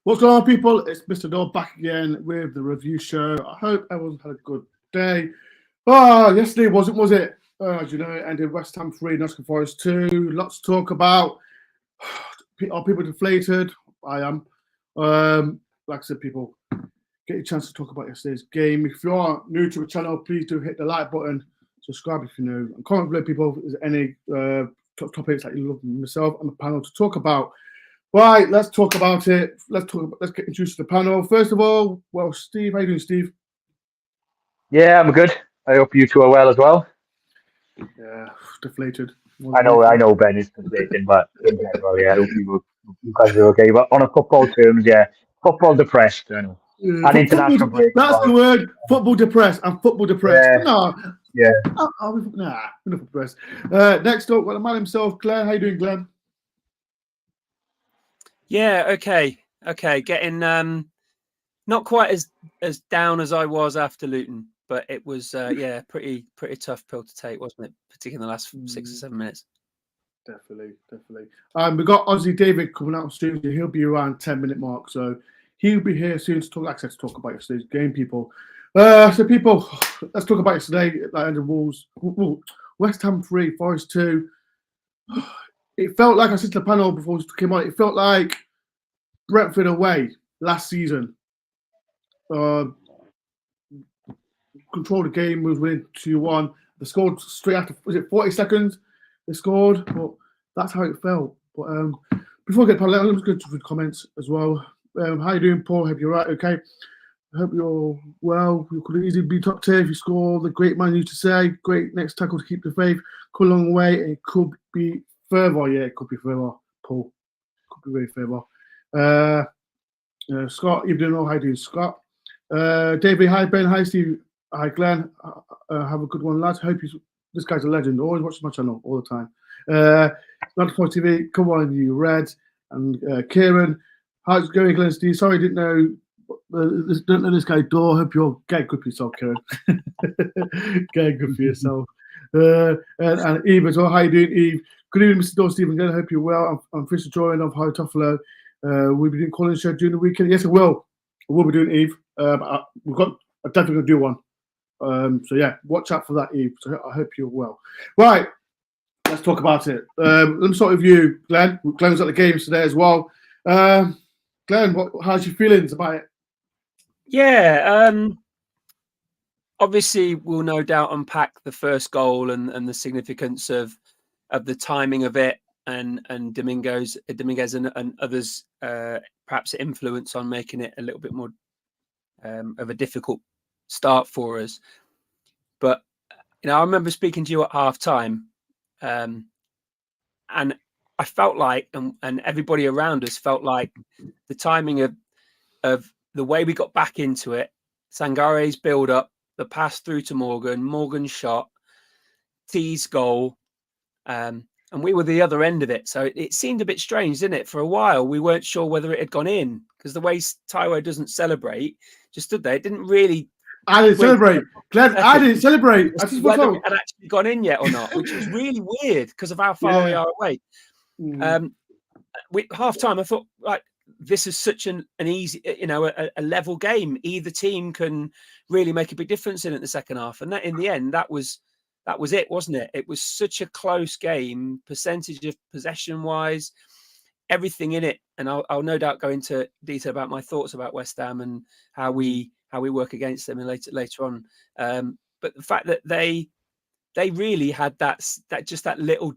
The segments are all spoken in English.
What's going on, people? It's Mr. Door back again with the review show. I hope everyone's had a good day. Yesterday wasn't, was it? As you know, it ended West Ham 3, Nottingham Forest 2. Lots to talk about. Are people deflated? I am. Like I said, people, get a chance to talk about yesterday's game. If you are new to the channel, please do hit the like button. Subscribe if you know. And comment below, people, is there any topics that you love myself and the panel to talk about. Right, let's talk about it. Let's get introduced to the panel. First of all, well, Steve, how you doing, Steve? Yeah, I'm good. I hope you two are well as well. Yeah, deflated. I know Ben is deflated, but in general, yeah, I hope you guys are okay. But on a football terms, yeah, football depressed. I know. And international break. That's the word. Football depressed. I'm football depressed. Yeah. No. Yeah. We're not depressed. Next up, well, the man himself, Glenn. How you doing, Glenn? Yeah, okay. Getting not quite as down as I was after Luton, but it was yeah, pretty tough pill to take, wasn't it? Particularly in the last 6 or 7 minutes. Definitely. We got Aussie David coming out on stream. He'll be around 10-minute mark, so he'll be here soon to talk. Like I said, to talk about yesterday's game, people. So people, let's talk about yesterday. Like the Wolves, West Ham 3, Forest 2. It felt like, I said to the panel before it came on, it felt like Brentford away last season. Controlled the game, was winning 2-1. They scored straight after, was it 40 seconds? They scored, but that's how it felt. But before I get to let me just go to the comments as well. How you doing, Paul? Hope you're right, okay? I hope you're well. You could easily be top tier if you score. The great man used to say, great next tackle to keep the faith. Come a long way. It could be further. Yeah, it could be further, Paul. Could be very further. Scott, you don't know how you doing, Scott. David, hi Ben, hi Steve, hi Glenn. Have a good one, lads. Hope this guy's a legend. Always watches my channel all the time. Nottingham TV, come on, you Reds. And Kieran, how's it going, Glenn? Steve, sorry, I didn't know. Don't know this guy Dore. Hope you're getting good for yourself, Kieran. Getting good for yourself. And Eve as well. How you doing, Eve? Good evening, Mr. Dore, Stephen. I hope you're well. I'm Fisher Joy of High Toffalo. We'll be doing calling show during the weekend. Yes, I will. We'll be doing Eve. I'm definitely going to do one. So yeah, watch out for that, Eve. So I hope you're well. Right, let's talk about it. Let me start with you, Glenn. Glenn was at the games today as well. Glenn, how's your feelings about it? Yeah, obviously we'll no doubt unpack the first goal and the significance of the timing of it and Dominguez and others perhaps influence on making it a little bit more of a difficult start for us. But you know, I remember speaking to you at half time, and I felt like, and everybody around us felt like, the timing of the way we got back into it, Sangare's build up, the pass through to Morgan's shot, T's goal, and we were the other end of it. So it seemed a bit strange, didn't it? For a while, we weren't sure whether it had gone in, because the way Taiwo doesn't celebrate, just stood there. It didn't really. I didn't celebrate, Glenn. I didn't celebrate. I just whether it had actually gone in yet or not, which was really weird because of how far we are away. Half time, I thought, like, this is such an easy, you know, a level game. Either team can really make a big difference in it in the second half, and that in the end, that was it, wasn't it? It was such a close game, percentage of possession wise, everything in it. And I'll no doubt go into detail about my thoughts about West Ham and how we work against them and later on. But the fact that they really had that little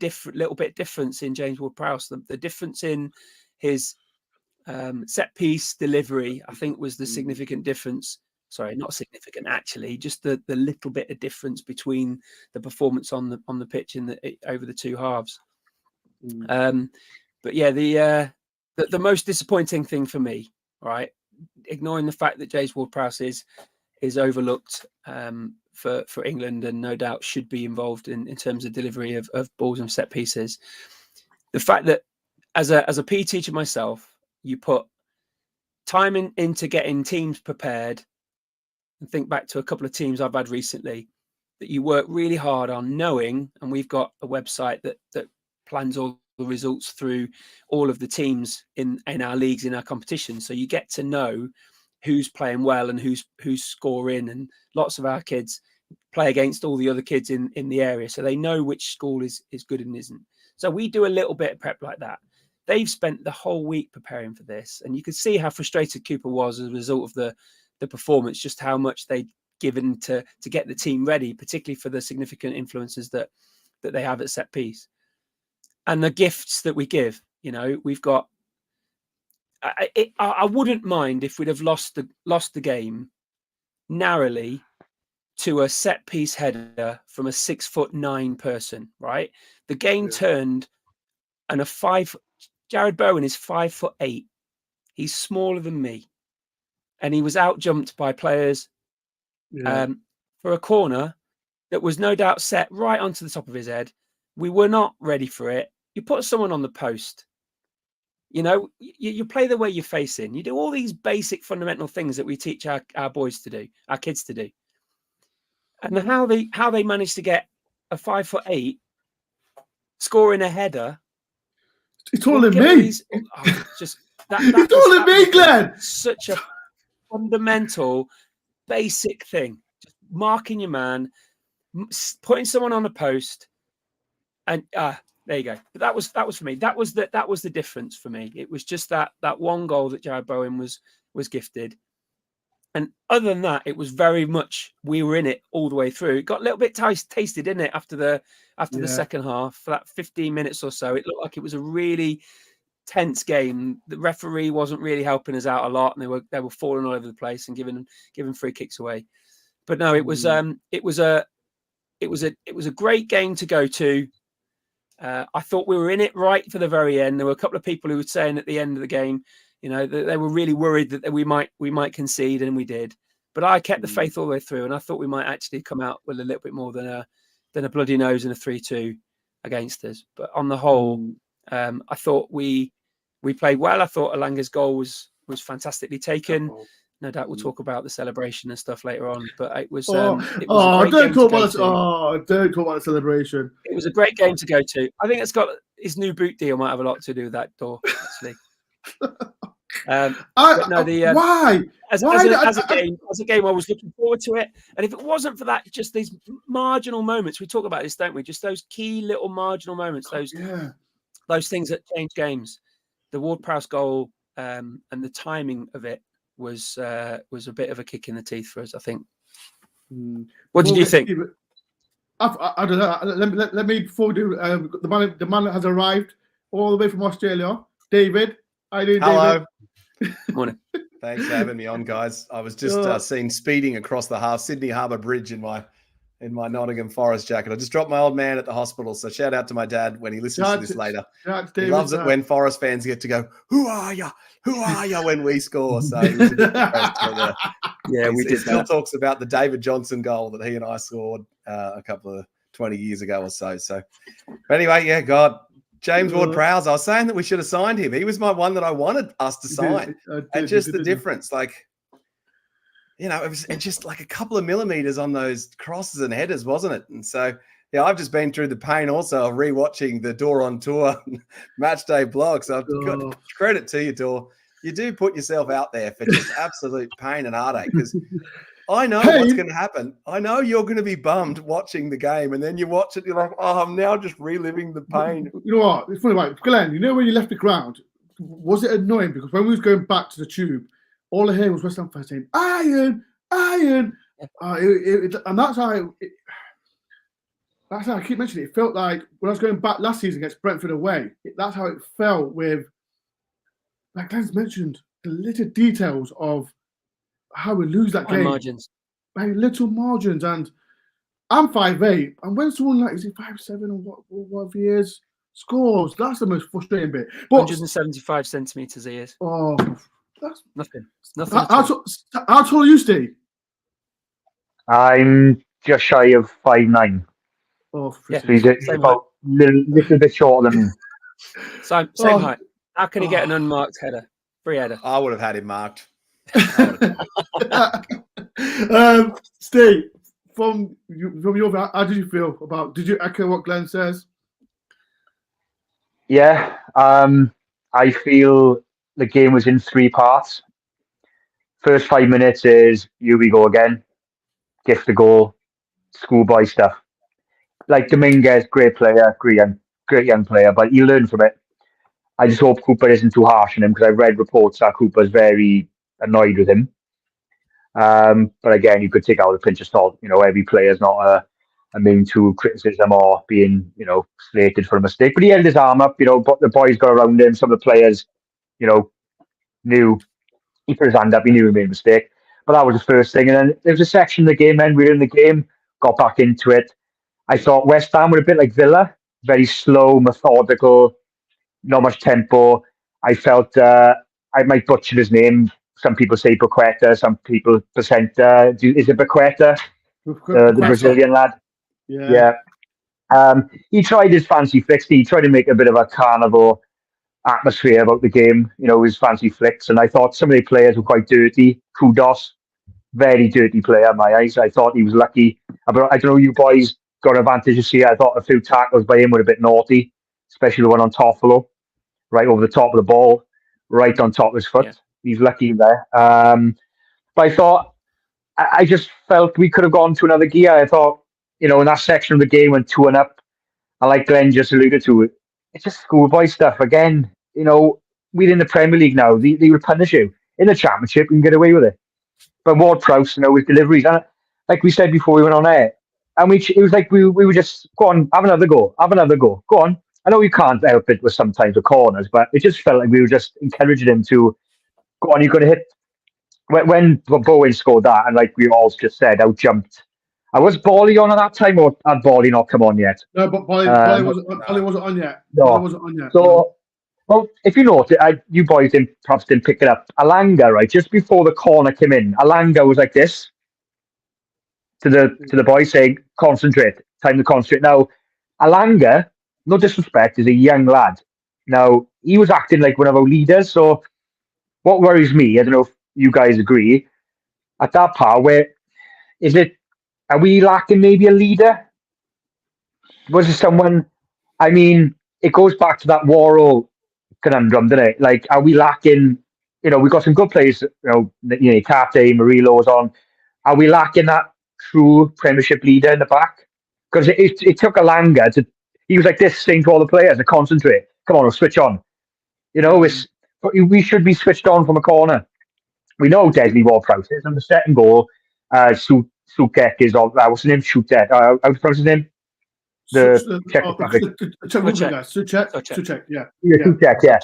bit difference in James Ward-Prowse, the difference in his set piece delivery, I think, was the significant difference. Sorry, not significant actually, just the little bit of difference between the performance on the pitch over the two halves. But yeah, the most disappointing thing for me, right, ignoring the fact that James Ward-Prowse is overlooked for England and no doubt should be involved in terms of delivery of balls and set pieces. The fact that as a PE teacher myself, you put time into getting teams prepared, and think back to a couple of teams I've had recently that you work really hard on knowing, and we've got a website that plans all the results through all of the teams in our leagues, in our competition. So you get to know who's playing well and who's scoring, and lots of our kids play against all the other kids in the area, so they know which school is good and isn't. So we do a little bit of prep like that. They've spent the whole week preparing for this, and you could see how frustrated Cooper was as a result of the performance, just how much they'd given to get the team ready, particularly for the significant influences that they have at set piece. And the gifts that we give, we've got. I wouldn't mind if we'd have lost the game narrowly to a set piece header from a 6'9" person. Right, the game turned, and Jared Bowen is 5'8". He's smaller than me, and he was out jumped by players for a corner that was no doubt set right onto the top of his head. We were not ready for it. You put someone on the post, you play the way you're facing. You do all these basic fundamental things that we teach our boys to do, our kids to do. And how they managed to get a 5'8" scoring a header. It's taller than me. He's taller than me, Glenn. Such a fundamental, basic thing. Just marking your man, putting someone on a post, and there you go. But that was for me. That was the difference for me. It was just that one goal that Jared Bowen was gifted. And other than that, it was very much we were in it all the way through. It got a little bit tasted, didn't it, after the second half? For that 15 minutes or so, it looked like it was a really tense game. The referee wasn't really helping us out a lot, and they were falling all over the place and giving free kicks away. But no, it was a great game to go to. I thought we were in it right for the very end. There were a couple of people who were saying at the end of the game, that they were really worried that we might concede, and we did. But I kept the faith all the way through, and I thought we might actually come out with a little bit more than a bloody nose and a 3-2 against us. But on the whole, I thought we played well. I thought Alanga's goal was fantastically taken. No doubt we'll talk about the celebration and stuff later on. But it was. Don't talk about the celebration. It was a great game to go to. I think it's got his new boot deal might have a lot to do with that door, actually. Why? As a game, I was looking forward to it. And if it wasn't for that, just these marginal moments, we talk about this, don't we? Just those key little marginal moments, those things that change games. The Ward-Prowse goal and the timing of it was a bit of a kick in the teeth for us, I think. What did you think? I don't know. Let me before we do. The man that has arrived all the way from Australia, David. How are you doing, Hello. David? Morning. Thanks for having me on, guys. I was just seen speeding across the Sydney Harbour Bridge in my Nottingham Forest jacket. I just dropped my old man at the hospital, so shout out to my dad when he listens to this later. He loves it when Forest fans get to go, "Who are you? Who are you?" when we score. So he was a bit depressed, but, he still talks about the David Johnson goal that he and I scored a couple of 20 years ago or so. So anyway, God. James Ward-Prowse, I was saying that we should have signed him. He was my one that I wanted us to sign. And just the difference, it was just like a couple of millimeters on those crosses and headers, wasn't it? And so, I've just been through the pain also of rewatching the DoreOnTour match day blog. So I've got credit to you, Dore. You do put yourself out there for just absolute pain and heartache, because I know what's going to happen. I know you're going to be bummed watching the game, and then you watch it, you're like, oh, I'm now just reliving the pain. You know what? It's funny, right? Glenn, when you left the ground, was it annoying? Because when we was going back to the tube, all I heard was West Ham fans saying, "Iron, Iron." And that's how I keep mentioning it. It felt like when I was going back last season against Brentford away, that's how it felt with, like Glenn's mentioned, the little details of how we lose that game by little margins. And I'm 5'8", and when someone like, is he 5'7" or whatever he is, scores, that's the most frustrating bit. But 175 centimeters he is. Oh, that's nothing. How tall are you, Steve? I'm just shy of 5'9". Oh, so he's about a little bit shorter than me. Same height. How can he get an unmarked header? Free header. I would have had him marked. Steve, from your, how did you feel about? Did you echo what Glenn says? Yeah, I feel the game was in three parts. First 5 minutes is here we go again, gift a goal, schoolboy stuff. Like Dominguez, great player, great young player, but you learn from it. I just hope Cooper isn't too harsh on him because I've read reports that Cooper's very annoyed with him. But again, you could take out a pinch of salt. Every player is not immune to criticism or being, slated for a mistake. But he held his arm up. But the boys got around him. Some of the players, knew he put his hand up. He knew he made a mistake. But that was the first thing. And then there was a section of the game. Then we were in the game, got back into it. I thought West Ham were a bit like Villa, very slow, methodical, not much tempo. I felt I might butcher his name. Some people say Paqueta, some people Placenta. Is it Paqueta, the Brazilian lad? Yeah. He tried his fancy flicks. He tried to make a bit of a carnival atmosphere about the game, his fancy flicks. And I thought some of the players were quite dirty. Kudos, very dirty player in my eyes. I thought he was lucky. I don't know, you boys got an advantage this year. I thought a few tackles by him were a bit naughty, especially the one on Toffolo, right over the top of the ball, right on top of his foot. Yeah. He's lucky there. But I thought, I just felt we could have gone to another gear. I thought, in that section of the game when 2-1 up, and like Glenn just alluded to, it's just schoolboy stuff. Again, we're in the Premier League now. They would punish you. In the Championship, you can get away with it. But Ward-Prowse, with deliveries, and like we said before we went on air, and it was like we were just, go on, have another go, go on. I know you can't help it with sometimes the corners, but it just felt like we were just encouraging him to, go on, you're going to hit. When Bowen scored that, and like we all just said, out jumped. I was Bally on at that time, or had Bally not come on yet? No, but Bally wasn't on yet. No. Bally wasn't on yet. So, well, if you notice, you boys perhaps didn't pick it up. Alanga, right, just before the corner came in, Alanga was like this to the boys saying, concentrate, time to concentrate. Now, Alanga, no disrespect, is a young lad. Now, he was acting like one of our leaders, so what worries me, I don't know if you guys agree, at that part, are we lacking maybe a leader? Was it someone, it goes back to that Warhol conundrum, doesn't it? Like, are we lacking, we've got some good players, Kate, Murillo's on. Are we lacking that true Premiership leader in the back? Because it took Alanga he was like this, saying to all the players to concentrate. Come on, we'll switch on. We should be switched on from a corner. We know Deadly Ward-Prowse is on the second goal. Sukek is on. What's his name? Shutet. How do you pronounce his name? Sukek. Yeah. Sukek. Yeah.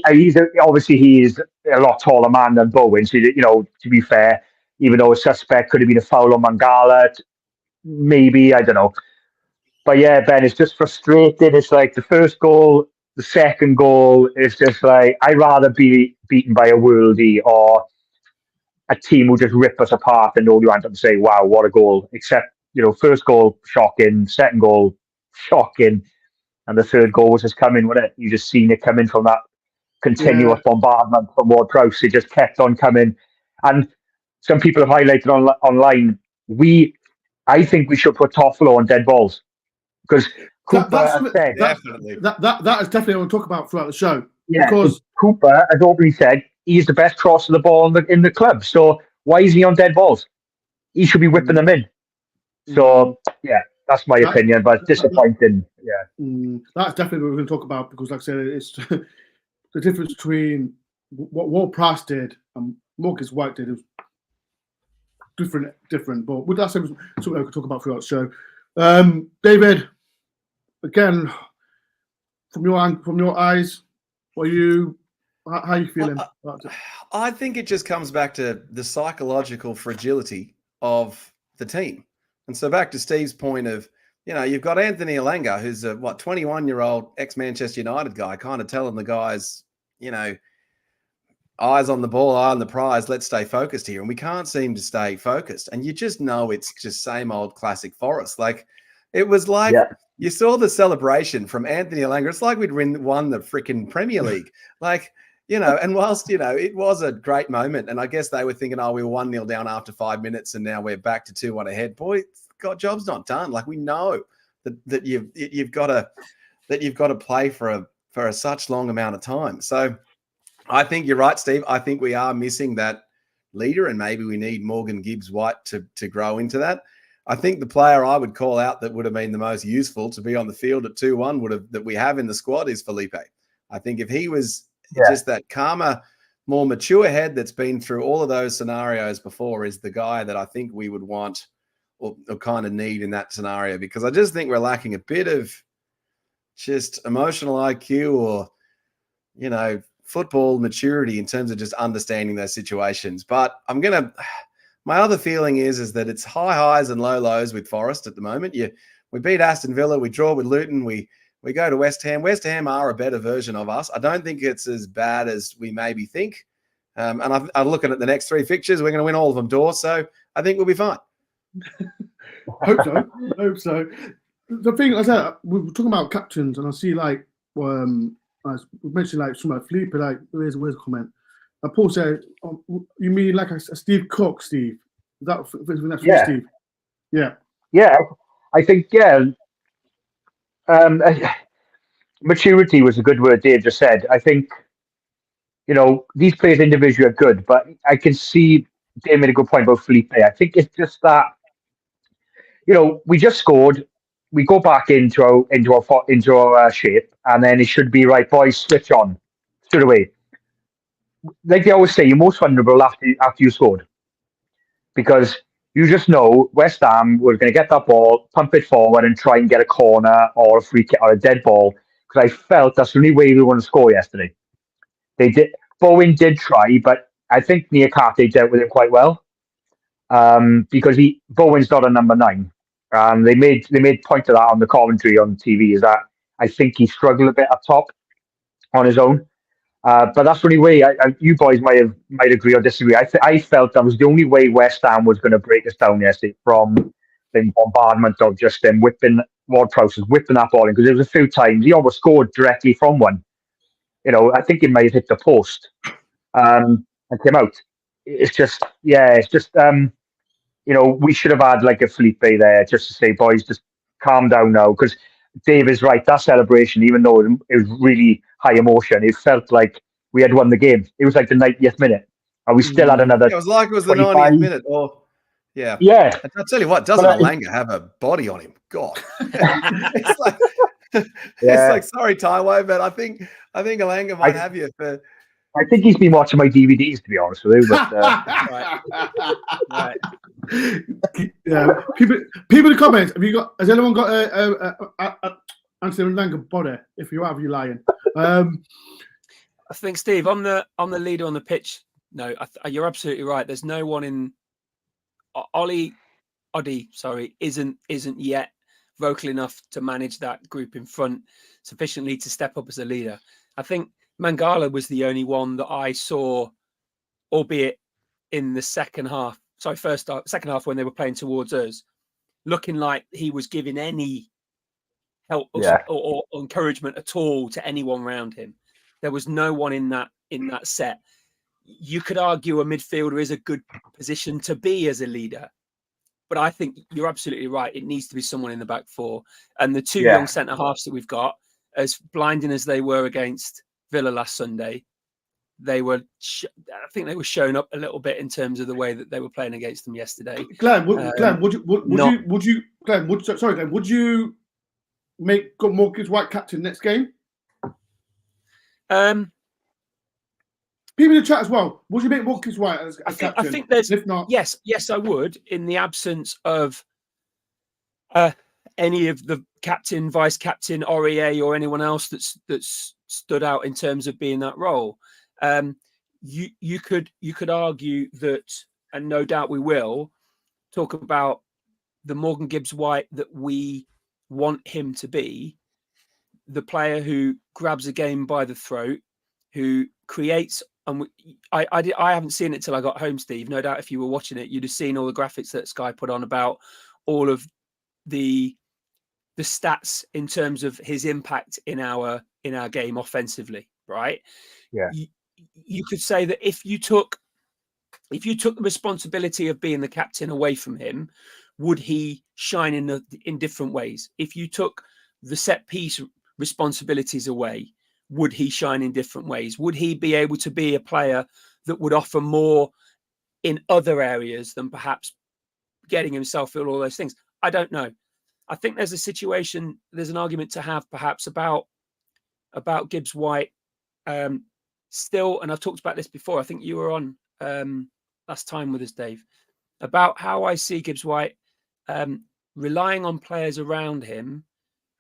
He's a lot taller man than Bowen. So to be fair, even though a suspect could have been a foul on Mangala, maybe, I don't know. But yeah, Ben, it's just frustrating. It's like the first goal, the second goal is just like, I'd rather be beaten by a worldie or a team who just rip us apart and all you end up to say, wow, what a goal. Except, first goal, shocking. Second goal, shocking. And the third goal was just coming, wasn't it? You just seen it coming from that continuous bombardment from Ward-Prowse. It just kept on coming. And some people have highlighted online, I think we should put Toffolo on dead balls. Because Cooper definitely. That is definitely what we'll talk about throughout the show. Yeah, because Cooper has openly said he's the best cross of the ball in the club. So why is he on dead balls? He should be whipping them in. So yeah, that's my opinion, but it's disappointing. That's definitely what we're going to talk about because, like I said, it's the difference between what Ward-Prowse did and Marcus White did. It was different. But that's something we could talk about throughout the show. David, again, from your eyes, how are you feeling? I think it just comes back to the psychological fragility of the team. And so back to Steve's point of, you've got Anthony Alanga, who's a 21-year-old ex-Manchester United guy, kind of telling the guys, eyes on the ball, eye on the prize, let's stay focused here. And we can't seem to stay focused. And you just know it's just same old classic Forest. Like, it was like you saw the celebration from Anthony Alanga. It's like we'd won the freaking Premier League. Like, and whilst, it was a great moment. And I guess they were thinking, we were 1-0 down after 5 minutes and now we're back to 2-1 ahead. Boy, God, job's not done. Like, we know that you've got to play for for such long amount of time. So I think you're right, Steve. I think we are missing that leader, and maybe we need Morgan Gibbs-White to grow into that. I think the player I would call out that would have been the most useful to be on the field at 2-1 that we have in the squad is Felipe. I think if he was just that calmer, more mature head that's been through all of those scenarios before, is the guy that I think we would want or kind of need in that scenario, because I just think we're lacking a bit of just emotional IQ or, you know, football maturity in terms of just understanding those situations. But my other feeling is that it's high highs and low lows with Forest at the moment. We beat Aston Villa, we draw with Luton, we go to West Ham. West Ham are a better version of us. I don't think it's as bad as we maybe think. And I'm looking at the next 3 fixtures. We're going to win all of them, Dore. So I think we'll be fine. Hope so. The thing, as I said, we were talking about captains, and I see like, we mentioned like something like Felipe, like, where's a comment? Paul said, you mean like a Steve Cook, Steve? Is that Steve? Yeah. Yeah, I think, maturity was a good word Dave just said. I think, you know, these players individually are good, but I can see Dave made a good point about Felipe. I think it's just that, you know, we just scored. We go back into our shape, and then it should be right, boys. Switch on straight away. Like they always say, you're most vulnerable after you scored, because you just know West Ham were going to get that ball, pump it forward, and try and get a corner or a free kick or a dead ball. Because I felt that's the only way we were going to score yesterday. They did. Bowen did try, but I think Niakate dealt with it quite well, because Bowen's not a number 9. They made point of that on the commentary on TV. Is that I think he struggled a bit up top on his own. But that's the only way. You boys might agree or disagree. I felt that was the only way West Ham was going to break us down yesterday, from the bombardment of just them Ward-Prowse whipping that ball in, because there was a few times he almost scored directly from one. You know, I think it may have hit the post and came out. It's just, you know, we should have had like a Felipe there just to say, boys, just calm down now, because Dave is right. That celebration, even though it was really high emotion, it felt like we had won the game. It was like the 90th minute, and we still had another. It was like it was the 90th minute. Or yeah. I'll tell you what, doesn't Alanga have a body on him? God, it's like it's like, sorry, Taiwo, but I think Alanga might have you for. I think he's been watching my DVDs, to be honest with you. But, right. Yeah. People in the comments, has anyone got Anthony Alanga body? If you have, you're lying. I think, Steve, on the leader on the pitch, no, you're absolutely right. There's no one in Oddie, isn't yet vocal enough to manage that group in front sufficiently to step up as a leader. I think Mangala was the only one that I saw, albeit in the second half when they were playing towards us, looking like he was giving any help or encouragement at all to anyone around him. There was no one in that set. You could argue a midfielder is a good position to be as a leader, but I think you're absolutely right. It needs to be someone in the back 4. And the 2 young centre halves that we've got, as blinding as they were against Villa last Sunday, I think they were showing up a little bit in terms of the way that they were playing against them yesterday. Glenn, would you make Morgan's White captain next game? People in the chat as well. Would you make Morgan's White as captain? I think there's, if not, yes, I would, in the absence of any of the captain, vice captain, Aurier, or anyone else that's stood out in terms of being that role. You could argue that, and no doubt we will, talk about the Morgan Gibbs-White that we want him to be, the player who grabs a game by the throat, who creates. And I haven't seen it till I got home, Steve. No doubt if you were watching it, you'd have seen all the graphics that Sky put on about all of the stats in terms of his impact in our game offensively, right? Yeah. You could say that if you took the responsibility of being the captain away from him, would he shine in different ways? If you took the set piece responsibilities away, would he shine in different ways? Would he be able to be a player that would offer more in other areas than perhaps getting himself through all those things? I don't know. I think there's a situation, there's an argument to have perhaps about Gibbs White still, and I've talked about this before. I think you were on last time with us, Dave, about how I see Gibbs White relying on players around him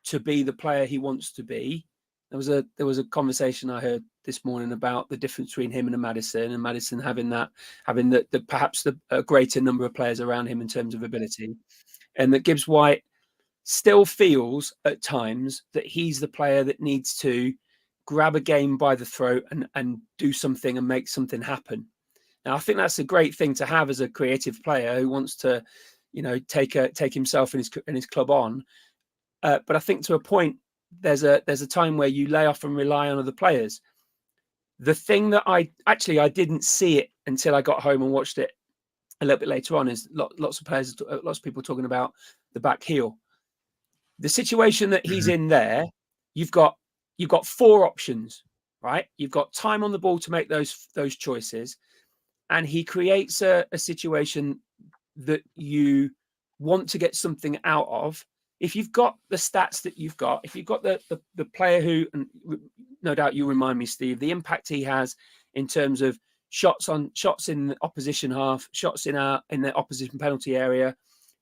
to be the player he wants to be. There was a conversation I heard this morning about the difference between him and Maddison having the perhaps a greater number of players around him in terms of ability, and that Gibbs White still feels at times that he's the player that needs to grab a game by the throat and do something and make something happen. Now, I think that's a great thing to have as a creative player who wants to, take himself and his club on. But I think to a point, there's a time where you lay off and rely on other players. The thing that I didn't see it until I got home and watched it a little bit later on is lots of people talking about the back heel. The situation that he's in there, you've got 4 options, right? You've got time on the ball to make those choices, and he creates a situation that you want to get something out of. If you've got the stats that you've got, if you've got the player who, and no doubt you remind me, Steve, the impact he has in terms of shots in the opposition half, shots in the opposition penalty area,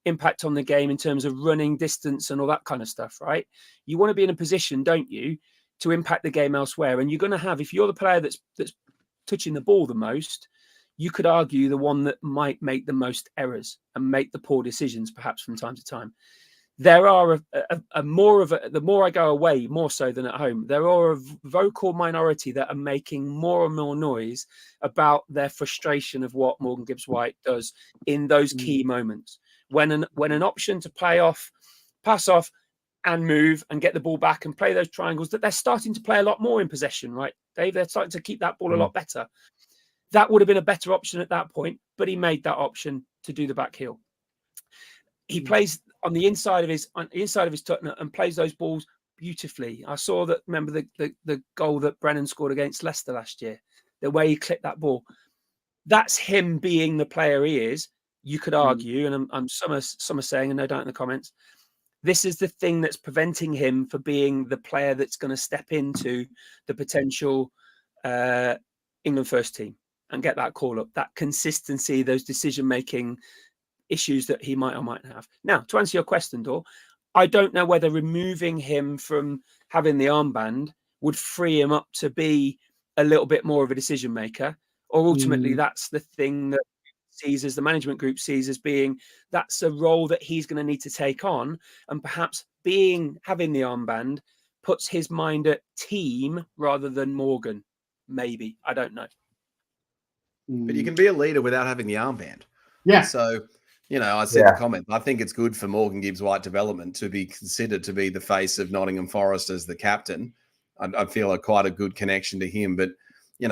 impact on the game in terms of running distance and all that kind of stuff, right? You want to be in a position, don't you, to impact the game elsewhere. And you're going to have, if you're the player that's touching the ball the most, you could argue the one that might make the most errors and make the poor decisions perhaps from time to time. There are the more I go away, more so than at home, there are a vocal minority that are making more and more noise about their frustration of what Morgan Gibbs White does in those key moments. When an option to pass off and move and get the ball back and play those triangles, that they're starting to play a lot more in possession, right, Dave? They're starting to keep that ball a lot better. That would have been a better option at that point, but he made that option to do the back heel. He plays on the inside of his Tottenham and plays those balls beautifully. I saw that. Remember the goal that Brennan scored against Leicester last year, the way he clipped that ball. That's him being the player he is. You could argue, and some are saying, and no doubt in the comments, this is the thing that's preventing him from being the player that's going to step into the potential England first team and get that call up, that consistency, those decision-making issues that he might or might have. Now, to answer your question, Dor, I don't know whether removing him from having the armband would free him up to be a little bit more of a decision maker, or ultimately that's the thing that the management group sees as being, that's a role that he's going to need to take on, and perhaps having the armband puts his mind at team rather than Morgan. Maybe, I don't know. But you can be a leader without having the armband. Yeah. So, I said the comment. I think it's good for Morgan Gibbs White development to be considered to be the face of Nottingham Forest as the captain. I feel quite a good connection to him. But,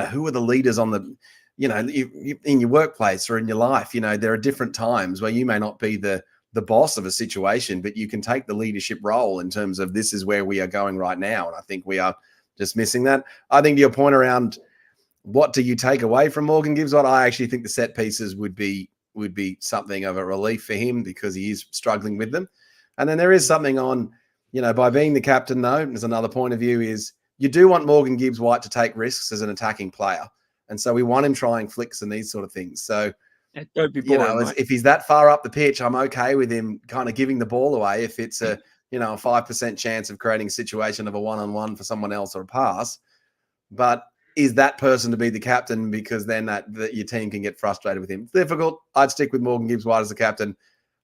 who are the leaders on the, in your workplace or in your life? There are different times where you may not be the boss of a situation, but you can take the leadership role in terms of this is where we are going right now. And I think we are just missing that. I think to your point around what do you take away from Morgan Gibbs White, I actually think the set pieces would be something of a relief for him because he is struggling with them. And then there is something on, by being the captain, though, there's another point of view is you do want Morgan Gibbs White to take risks as an attacking player. And so we want him trying flicks and these sort of things. So, don't be boring, if he's that far up the pitch, I'm okay with him kind of giving the ball away if it's a 5% chance of creating a situation of a one-on-one for someone else or a pass. But is that person to be the captain, because then that your team can get frustrated with him? It's difficult. I'd stick with Morgan Gibbs White as the captain.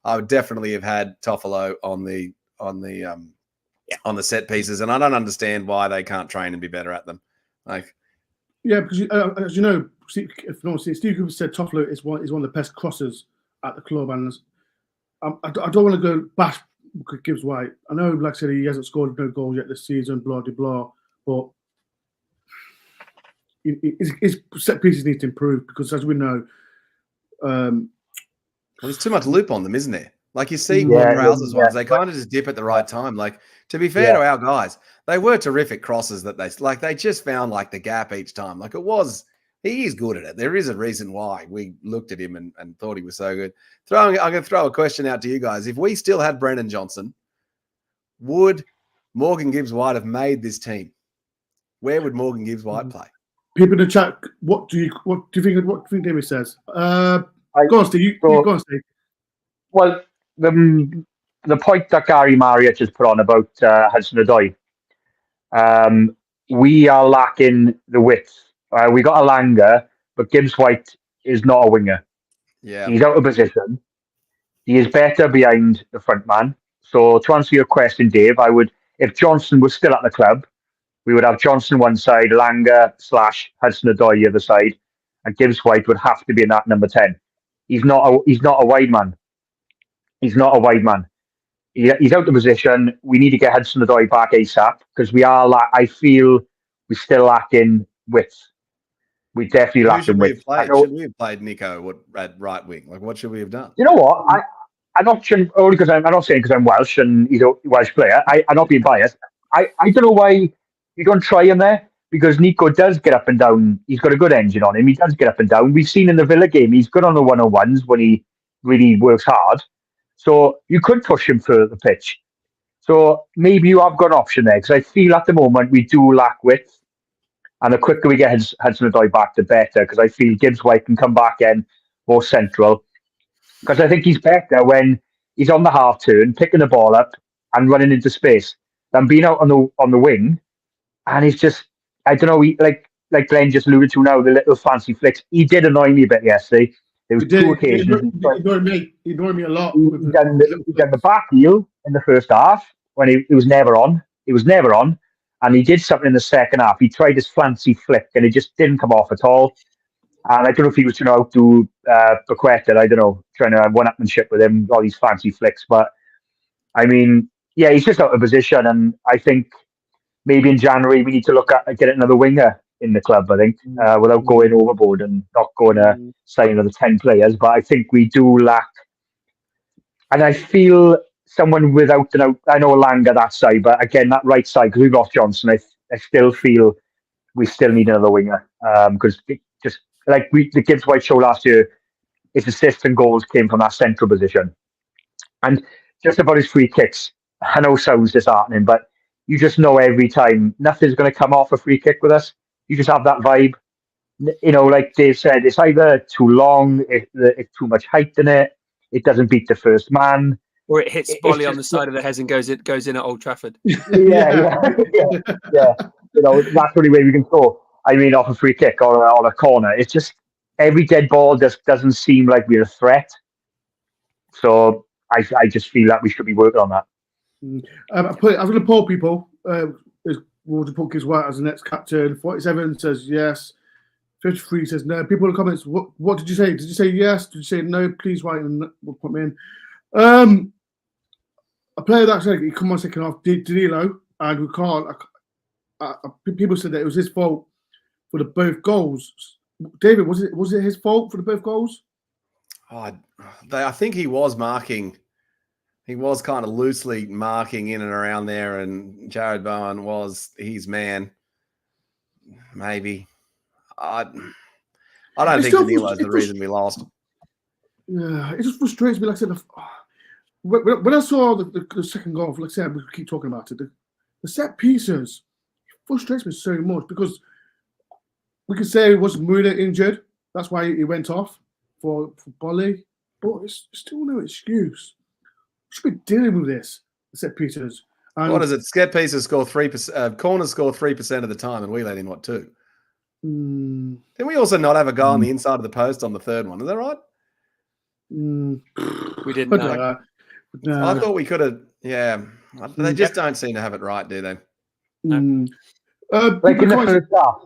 I would definitely have had Toffolo on the set pieces, and I don't understand why they can't train and be better at them. Because as you know, Steve Cooper said Toffolo is one of the best crossers at the club, and I don't want to go bash Gibbs White. I know, like I said, he hasn't scored no goals yet this season, blah blah blah, but his set pieces need to improve because, as we know, there's too much loop on them, isn't there? Like you see Yeah, Prowse's yeah. ones, they kind of just dip at the right time. Like, to be fair to our guys, they were terrific crosses that they just found like the gap each time. Like he is good at it. There is a reason why we looked at him and thought he was so good. I'm going to throw a question out to you guys. If we still had Brennan Johnson, would Morgan Gibbs-White have made this team? Where would Morgan Gibbs-White play? People in the chat, what do you think David says? Go on, Steve. Go on, Steve. Well, the point that Gary Marriott just put on about Hudson-Odoi, we are lacking the width. We got Alanga, but Gibbs-White is not a winger. Yeah, he's out of position. He is better behind the front man. So to answer your question, Dave, if Johnson was still at the club, we would have Johnson one side, Langa / Hudson-Odoi the other side, and Gibbs-White would have to be in that number 10. He's not a wide man. He's not a wide man. He's out of position. We need to get Hudson-Odoi back ASAP because I feel we're still lacking width. We definitely lacking width. Should we have played Nico at right wing? Like, what should we have done? You know what? I'm not saying because I'm Welsh and he's a Welsh player. I'm not being biased. I don't know why you don't try him there because Nico does get up and down. He's got a good engine on him. He does get up and down. We've seen in the Villa game, he's good on the 1-on-1s when he really works hard. So you could push him further the pitch. So maybe you have got an option there because I feel at the moment we do lack width. And the quicker we get Hudson-Odoi back, the better because I feel Gibbs-White can come back in more central. Because I think he's better when he's on the half turn, picking the ball up and running into space than being out on the wing. And he's just, I don't know, like Glenn just alluded to now, the little fancy flicks. He did annoy me a bit yesterday. There was two occasions. He annoyed me a lot. He done the back heel in the first half when he was never on. He was never on. And he did something in the second half. He tried his fancy flick and it just didn't come off at all. And I don't know if he was trying to outdo Paqueta, I don't know, trying to have one-upmanship with him, all these fancy flicks. But, I mean, yeah, he's just out of position. And I think maybe in January we need to look at getting another winger in the club, I think, without going overboard and not going to sign another 10 players. But I think we do lack... And I feel someone without... I know Langa that side, but again, that right side, because we've lost Johnson, I still feel we still need another winger. Because just... Like the Gibbs-White show last year, his assists and goals came from that central position. And just about his free kicks, I know it sounds disheartening, but you just know every time nothing's going to come off a free kick with us. You just have that vibe. You know, like Dave said, it's either too long, it's too much height in it, it doesn't beat the first man. Or it hits Bolly on the side of the head and goes in at Old Trafford. Yeah. You know, that's the only way we can score. I mean, off a free kick or on a corner. It's just every dead ball just doesn't seem like we're a threat. So I just feel that we should be working on that. I'm going to poll people. Will put Gibbs-White as the next captain? 47 says yes. 53 says no. People in the comments, what did you say? Did you say yes? Did you say no? Please write and we'll put me in. A player that said he come on second half, Danilo, and we can't. People said that it was his fault for the both goals. David, was it his fault for the both goals? I think he was marking. He was kind of loosely marking in and around there, and Jared Bowen was his man. Maybe. I don't think Danilo's the reason we lost. Yeah, it just frustrates me. Like I said, when I saw the second goal, like I said, we keep talking about it. The set pieces frustrates me so much because we could say was Muller injured. That's why he went off for Bolly. But it's still no excuse. We should be dealing with this, the set pieces. And what is it? Set pieces score 3%. Corners score 3% of the time, and we let in 2? Didn't we also not have a goal on the inside of the post on the third one? Is that right? We didn't know. No. I thought we could have. Yeah, they just don't seem to have it right, do they? No. Like in the first half.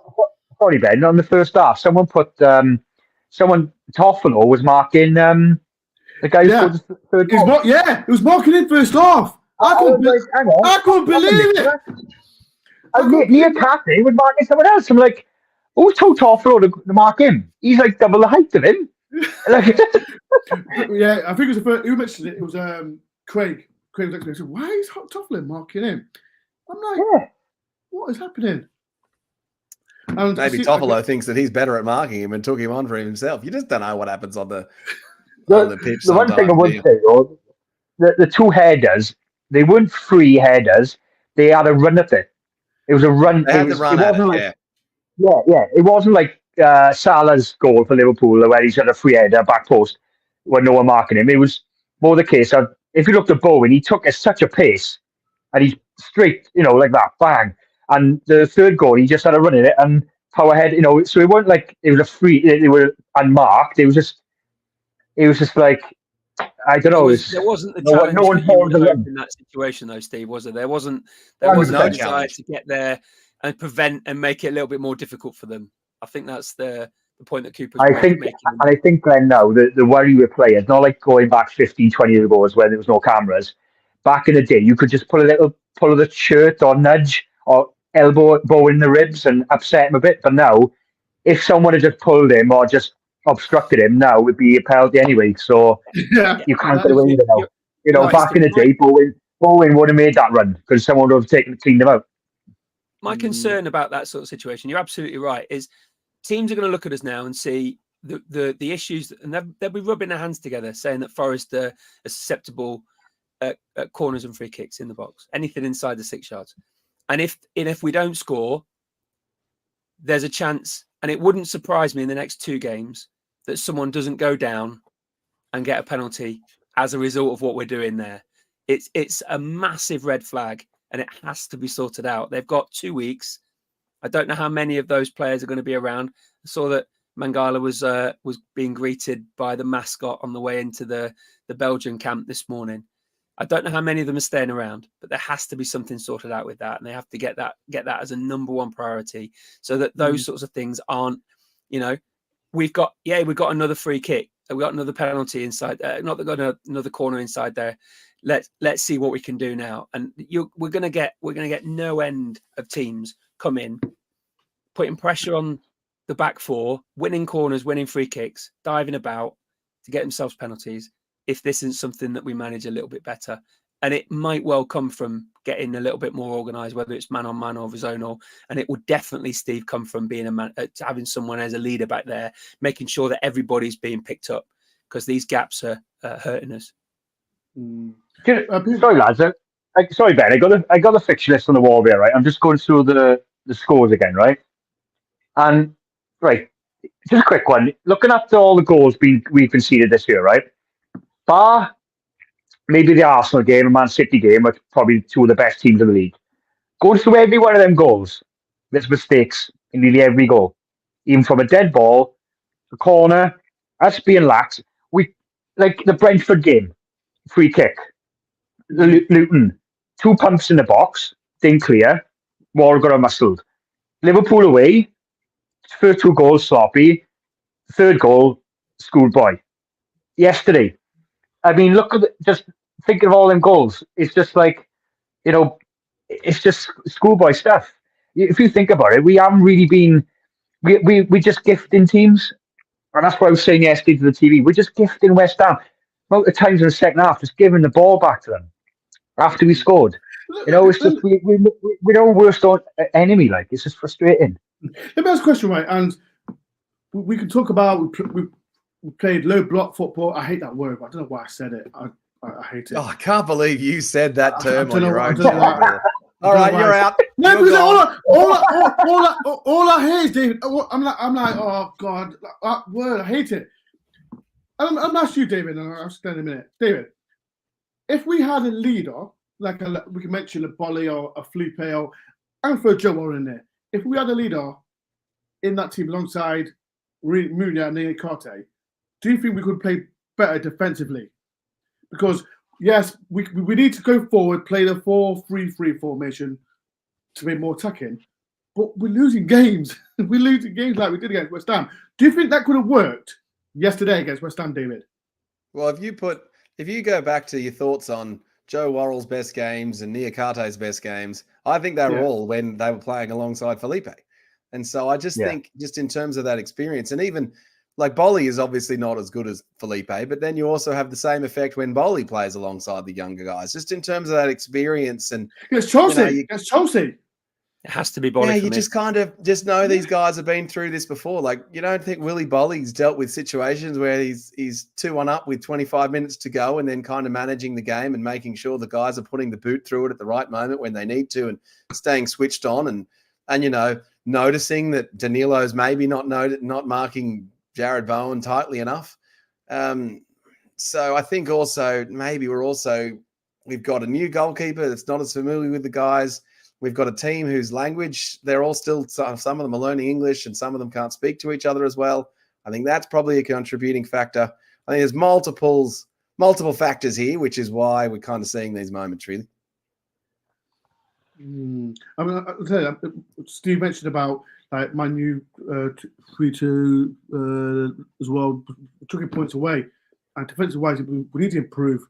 Sorry, Ben. On the first half, someone put Toffolo was marking the guy who scored the third goal. It was marking in first half. I couldn't believe it. Near Cathy was marking someone else. I'm like, who told Toffolo to mark him? He's like double the height of him. Yeah, I think it was the first. Who mentioned it? It was Craig. Craig was like, said, "Why is Tofflin marking him?" I'm like, "What is happening?" And maybe Toffolo thinks that he's better at marking him and took him on for himself. You just don't know what happens on the pitch. The one thing I would say, though, the two headers, they weren't free headers. They had a run at it. It was a run. They had to run at it, yeah. It wasn't like Salah's goal for Liverpool where he's got a free header back post when no one marking him. It was more the case of, if you looked at Bowen, he took such a pace and he's straight, like that, bang. And the third goal, he just had a run in it and power head, so it wasn't like it was a free, they were unmarked. It was just like, I don't know. There wasn't the challenge no one that you would the hope run in that situation, though, Steve, was there? There wasn't no a desire challenge to get there and prevent and make it a little bit more difficult for them. I think that's the point that Cooper's making. And I think, Glenn, now, the worry with players, not like going back 15, 20 years ago where there was no cameras. Back in the day, you could just pull of the shirt or nudge or elbow Bowen in the ribs and upset him a bit. But now, if someone had just pulled him or just obstructed him, now it would be a penalty anyway. So you can't get away with it now. Back in the day, Bowen would have made that run because someone would have cleaned him out. My concern about that sort of situation, you're absolutely right, is teams are going to look at us now and see the issues, and they'll be rubbing their hands together, saying that Forest are susceptible at corners and free kicks in the box, anything inside the 6 yards. And if we don't score, there's a chance, and it wouldn't surprise me in the next 2 games, that someone doesn't go down and get a penalty as a result of what we're doing there. It's a massive red flag, and it has to be sorted out. They've got 2 weeks. I don't know how many of those players are going to be around. I saw that Mangala was being greeted by the mascot on the way into the Belgian camp this morning. I don't know how many of them are staying around, but there has to be something sorted out with that, and they have to get that as a number one priority, so that those sorts of things aren't. We've got another free kick, we got another penalty inside. Not that got another corner inside there. Let's see what we can do now, and we're gonna get no end of teams come in, putting pressure on the back four, winning corners, winning free kicks, diving about to get themselves penalties, if this isn't something that we manage a little bit better. And it might well come from getting a little bit more organised, whether it's man-on-man or zonal. And it would definitely, Steve, come from being having someone as a leader back there, making sure that everybody's being picked up, because these gaps are hurting us. Sorry, lads. Sorry, Ben. I got the fixture list on the wall there, right? I'm just going through the scores again, right? And right, just a quick one. Looking at all the goals we've conceded this year, right? Bar maybe the Arsenal game and Man City game, are probably 2 of the best teams in the league. Going through every one of them goals, there's mistakes in nearly every goal. Even from a dead ball, a corner, us being lax. We like the Brentford game, free kick. The Luton, 2 pumps in the box, didn't clear. Wall got muscled. Liverpool away, first 2 goals sloppy, third goal schoolboy. Yesterday, I mean, look at just think of all them goals. It's just like, it's just schoolboy stuff. If you think about it, we haven't really been. We just gifting teams, and that's what I was saying yesterday to the TV. We're just gifting West Ham. About the times in the second half, just giving the ball back to them after we scored. It's just we know worst enemy. Like, it's just frustrating. Let me ask a question, right? And we can talk about we played low block football. I hate that word, but I don't know why I said it. I hate it. Oh, I can't believe you said that term on your own. All right, you're out. No, because all I hear is David. I'm like, oh God, that word, I hate it. I'm asking you, David, and I'll stand in a minute. David, if we had a leader, like we can mention a Bolly or a Felipe, or and throw Joe Warren in there. If we had a leader in that team alongside Munia and Niakate, do you think we could play better defensively? Because yes, we need to go forward, play the 4-3-3 formation to be more attacking, but we're losing games. We're losing games like we did against West Ham. Do you think that could have worked yesterday against West Ham, David? Well, if you go back to your thoughts on Joe Worrell's best games and Niakate's best games, I think they were all when they were playing alongside Felipe. And so I just think, just in terms of that experience, and even Like Bolly is obviously not as good as Felipe, but then you also have the same effect when Bolly plays alongside the younger guys, just in terms of that experience. And it's Chelsea. It's Chelsea. It has to be Bolly. Yeah, for you me. just kind of just know these guys have been through this before. Like, you don't think Willy Bolly's dealt with situations where he's 2-1 up with 25 minutes to go and then kind of managing the game and making sure the guys are putting the boot through it at the right moment when they need to and staying switched on and you know, noticing that Danilo's maybe not marking Jared Bowen tightly enough. So I think also maybe we've got a new goalkeeper that's not as familiar with the guys. We've got a team whose language, they're all still, some of them are learning English and some of them can't speak to each other as well. I think that's probably a contributing factor. I think there's multiple factors here, which is why we're kind of seeing these moments, really. I mean, I'll tell you, Steve mentioned about like my new 3-2 as well, took points away. And defensive-wise, we need to improve.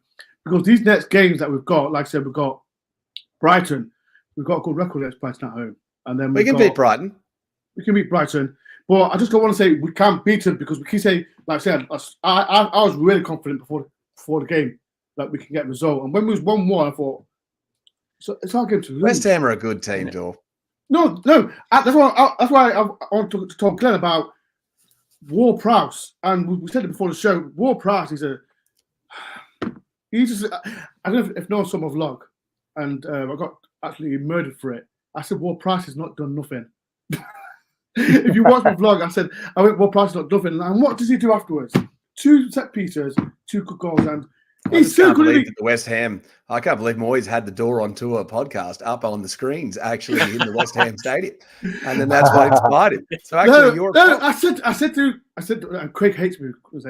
Because these next games that we've got, like I said, we've got Brighton. We've got a good record against Brighton at home. And then we can beat Brighton. We can beat Brighton. But I just don't want to say we can't beat them because we keep saying, like I said, I was really confident before the game that we can get a result. And when we was 1-1, I thought, it's our game to lose. West Ham are a good team, Dor. No. That's why I want to talk Glenn about Ward-Prowse. And we said it before the show. Ward-Prowse is he's just, I don't know if no some of vlog. And I got actually murdered for it. I said Ward-Prowse has not done nothing. If you watch my vlog, I went Ward-Prowse has not done nothing. And what does he do afterwards? 2 set pieces, 2 good goals, and he's still going to be the West Ham. I can't believe Moyes had the DoreOnTour podcast up on the screens actually in the West Ham stadium, and then that's what inspired him. So actually, I said to Craig hates me because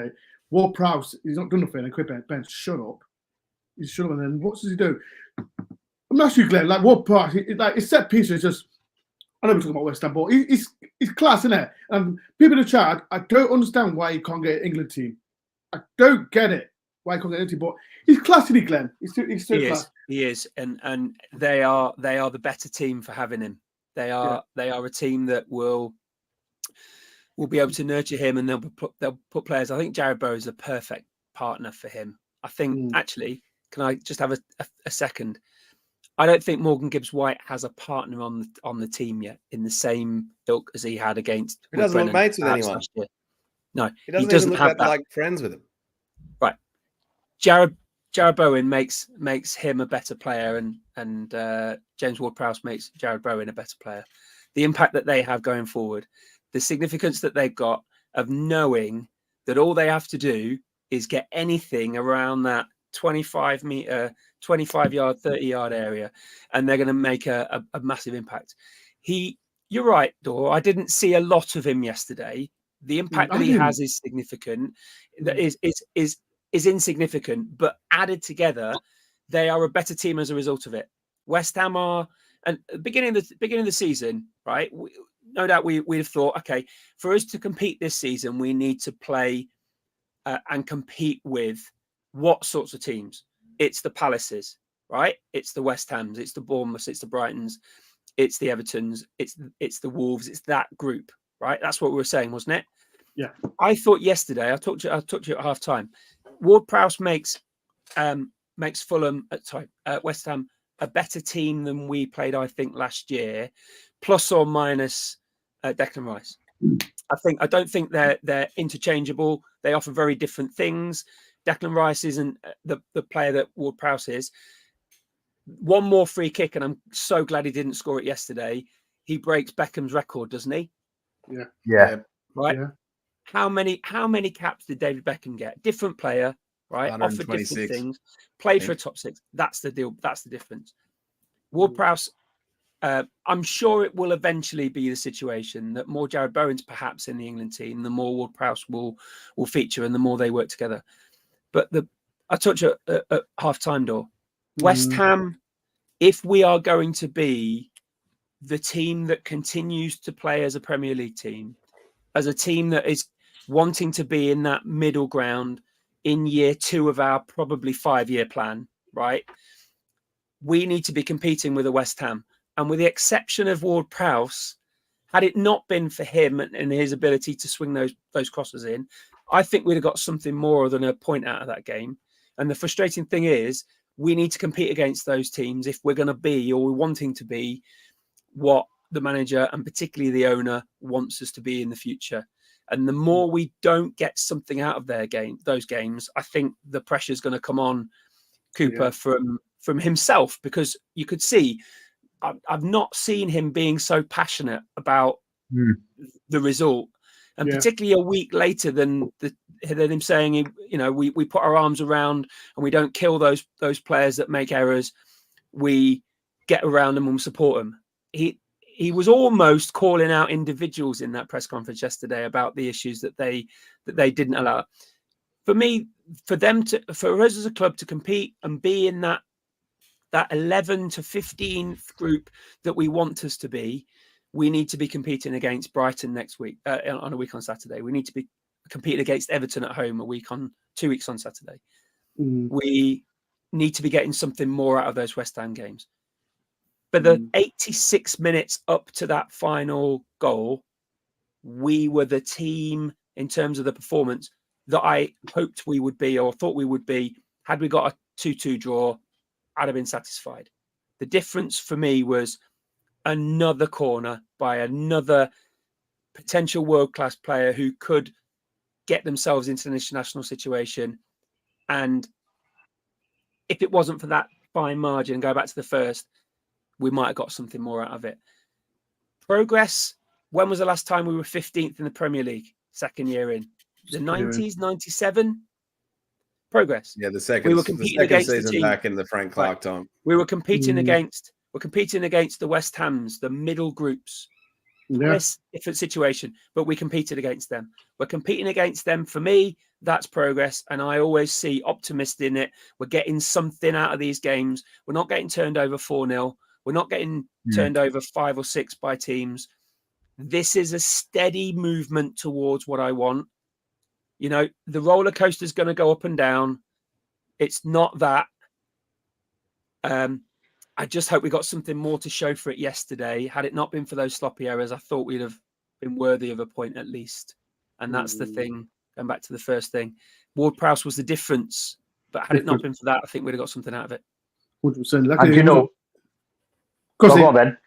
Ward-Prowse he's not done nothing, and Craig Ben, shut up. He's shut up, and then what does he do? I'm not sure, Glenn. Like Ward-Prowse, like his set piece is just. I know we're talking about West Ham, but he's class, isn't it? And people in the chat, I don't understand why he can't get an England team. I don't get it. Why he can't get an England team, but he's class, isn't he, Glenn? He's so class. He is, and they are the better team for having him. They are a team that will be able to nurture him, and they'll put players. I think Jared Bowen is a perfect partner for him. I think actually, can I just have a second? I don't think Morgan Gibbs-White has a partner on the team yet in the same ilk as he had against. He doesn't look mates with anyone. No, he doesn't look like friends with him. Right, Jared Bowen makes him a better player, and James Ward-Prowse makes Jared Bowen a better player. The impact that they have going forward, the significance that they've got of knowing that all they have to do is get anything around that 25-meter, 25-yard, 30-yard area, and they're going to make a massive impact. You're right, Dor. I didn't see a lot of him yesterday. The impact that he has is significant. That is insignificant, but added together, they are a better team as a result of it. West Ham are, and beginning of the season, right? No doubt we'd have thought, okay, for us to compete this season, we need to play and compete with what sorts of teams? It's the Palaces, right? It's the West Hams, it's the Bournemouths, it's the Brightons, it's the Evertons, it's the Wolves, it's that group, right? That's what we were saying, wasn't it? Yeah. I thought yesterday, I talked to you at half time. Ward-Prowse makes Fulham West Ham a better team than we played, I think, last year, plus or minus Declan Rice. I don't think they're interchangeable. They offer very different things. Declan Rice isn't the player that Ward-Prowse is. One more free kick, and I'm so glad he didn't score it yesterday. He breaks Beckham's record, doesn't he? Yeah. Right. Yeah. How many caps did David Beckham get? Different player, right? Offered different things. Played for a top 6. That's the deal. That's the difference. Ward-Prowse. I'm sure it will eventually be the situation that more Jared Bowens perhaps in the England team, the more Ward-Prowse will feature and the more they work together. But I talked to you at half-time, Dor. West Ham, if we are going to be the team that continues to play as a Premier League team, as a team that is wanting to be in that middle ground in year 2 of our probably 5-year plan, right? We need to be competing with a West Ham. And with the exception of Ward-Prowse, Had it not been for him and his ability to swing those crosses in, I think we'd have got something more than a point out of that game. And the frustrating thing is, we need to compete against those teams if we're going to be, or we're wanting to be, what the manager and particularly the owner wants us to be in the future. And the more we don't get something out of those games, I think the pressure is going to come on Cooper from himself, because you could see, I've not seen him being so passionate about the result, and particularly a week later than him saying, we put our arms around and we don't kill those players that make errors. We get around them and we support them. He was almost calling out individuals in that press conference yesterday about the issues that they didn't allow. For me, for us as a club to compete and be in that 11 to 15 group that we want us to be, we need to be competing against Brighton next week, on a week on Saturday. We need to be competing against Everton at home 2 weeks on Saturday. We need to be getting something more out of those West Ham games. For the 86 minutes up to that final goal, we were the team in terms of the performance that I hoped we would be, or thought we would be. Had we got a 2-2 draw, I'd have been satisfied. The difference for me was another corner by another potential world-class player who could get themselves into an international situation. And if it wasn't for that fine margin, and go back to the first, we might have got something more out of it. Progress. When was the last time we were 15th in the Premier League? Second year in. The 90s, 97? Progress. Yeah, the second against season back in the Frank Clark time. We were competing against the West Hams, the middle groups. This different situation, but we competed against them. We're competing against them. For me, that's progress, and I always see optimism in it. We're getting something out of these games. We're not getting turned over 4-0. We're not getting turned over 5 or 6 by teams. This is a steady movement towards what I want. The roller coaster is going to go up and down. It's not that. I just hope we got something more to show for it yesterday. Had it not been for those sloppy errors, I thought we'd have been worthy of a point at least. And that's the thing. Going back to the first thing, Ward-Prowse was the difference. But had it not been for that, I think we'd have got something out of it. 100%. And Go on then.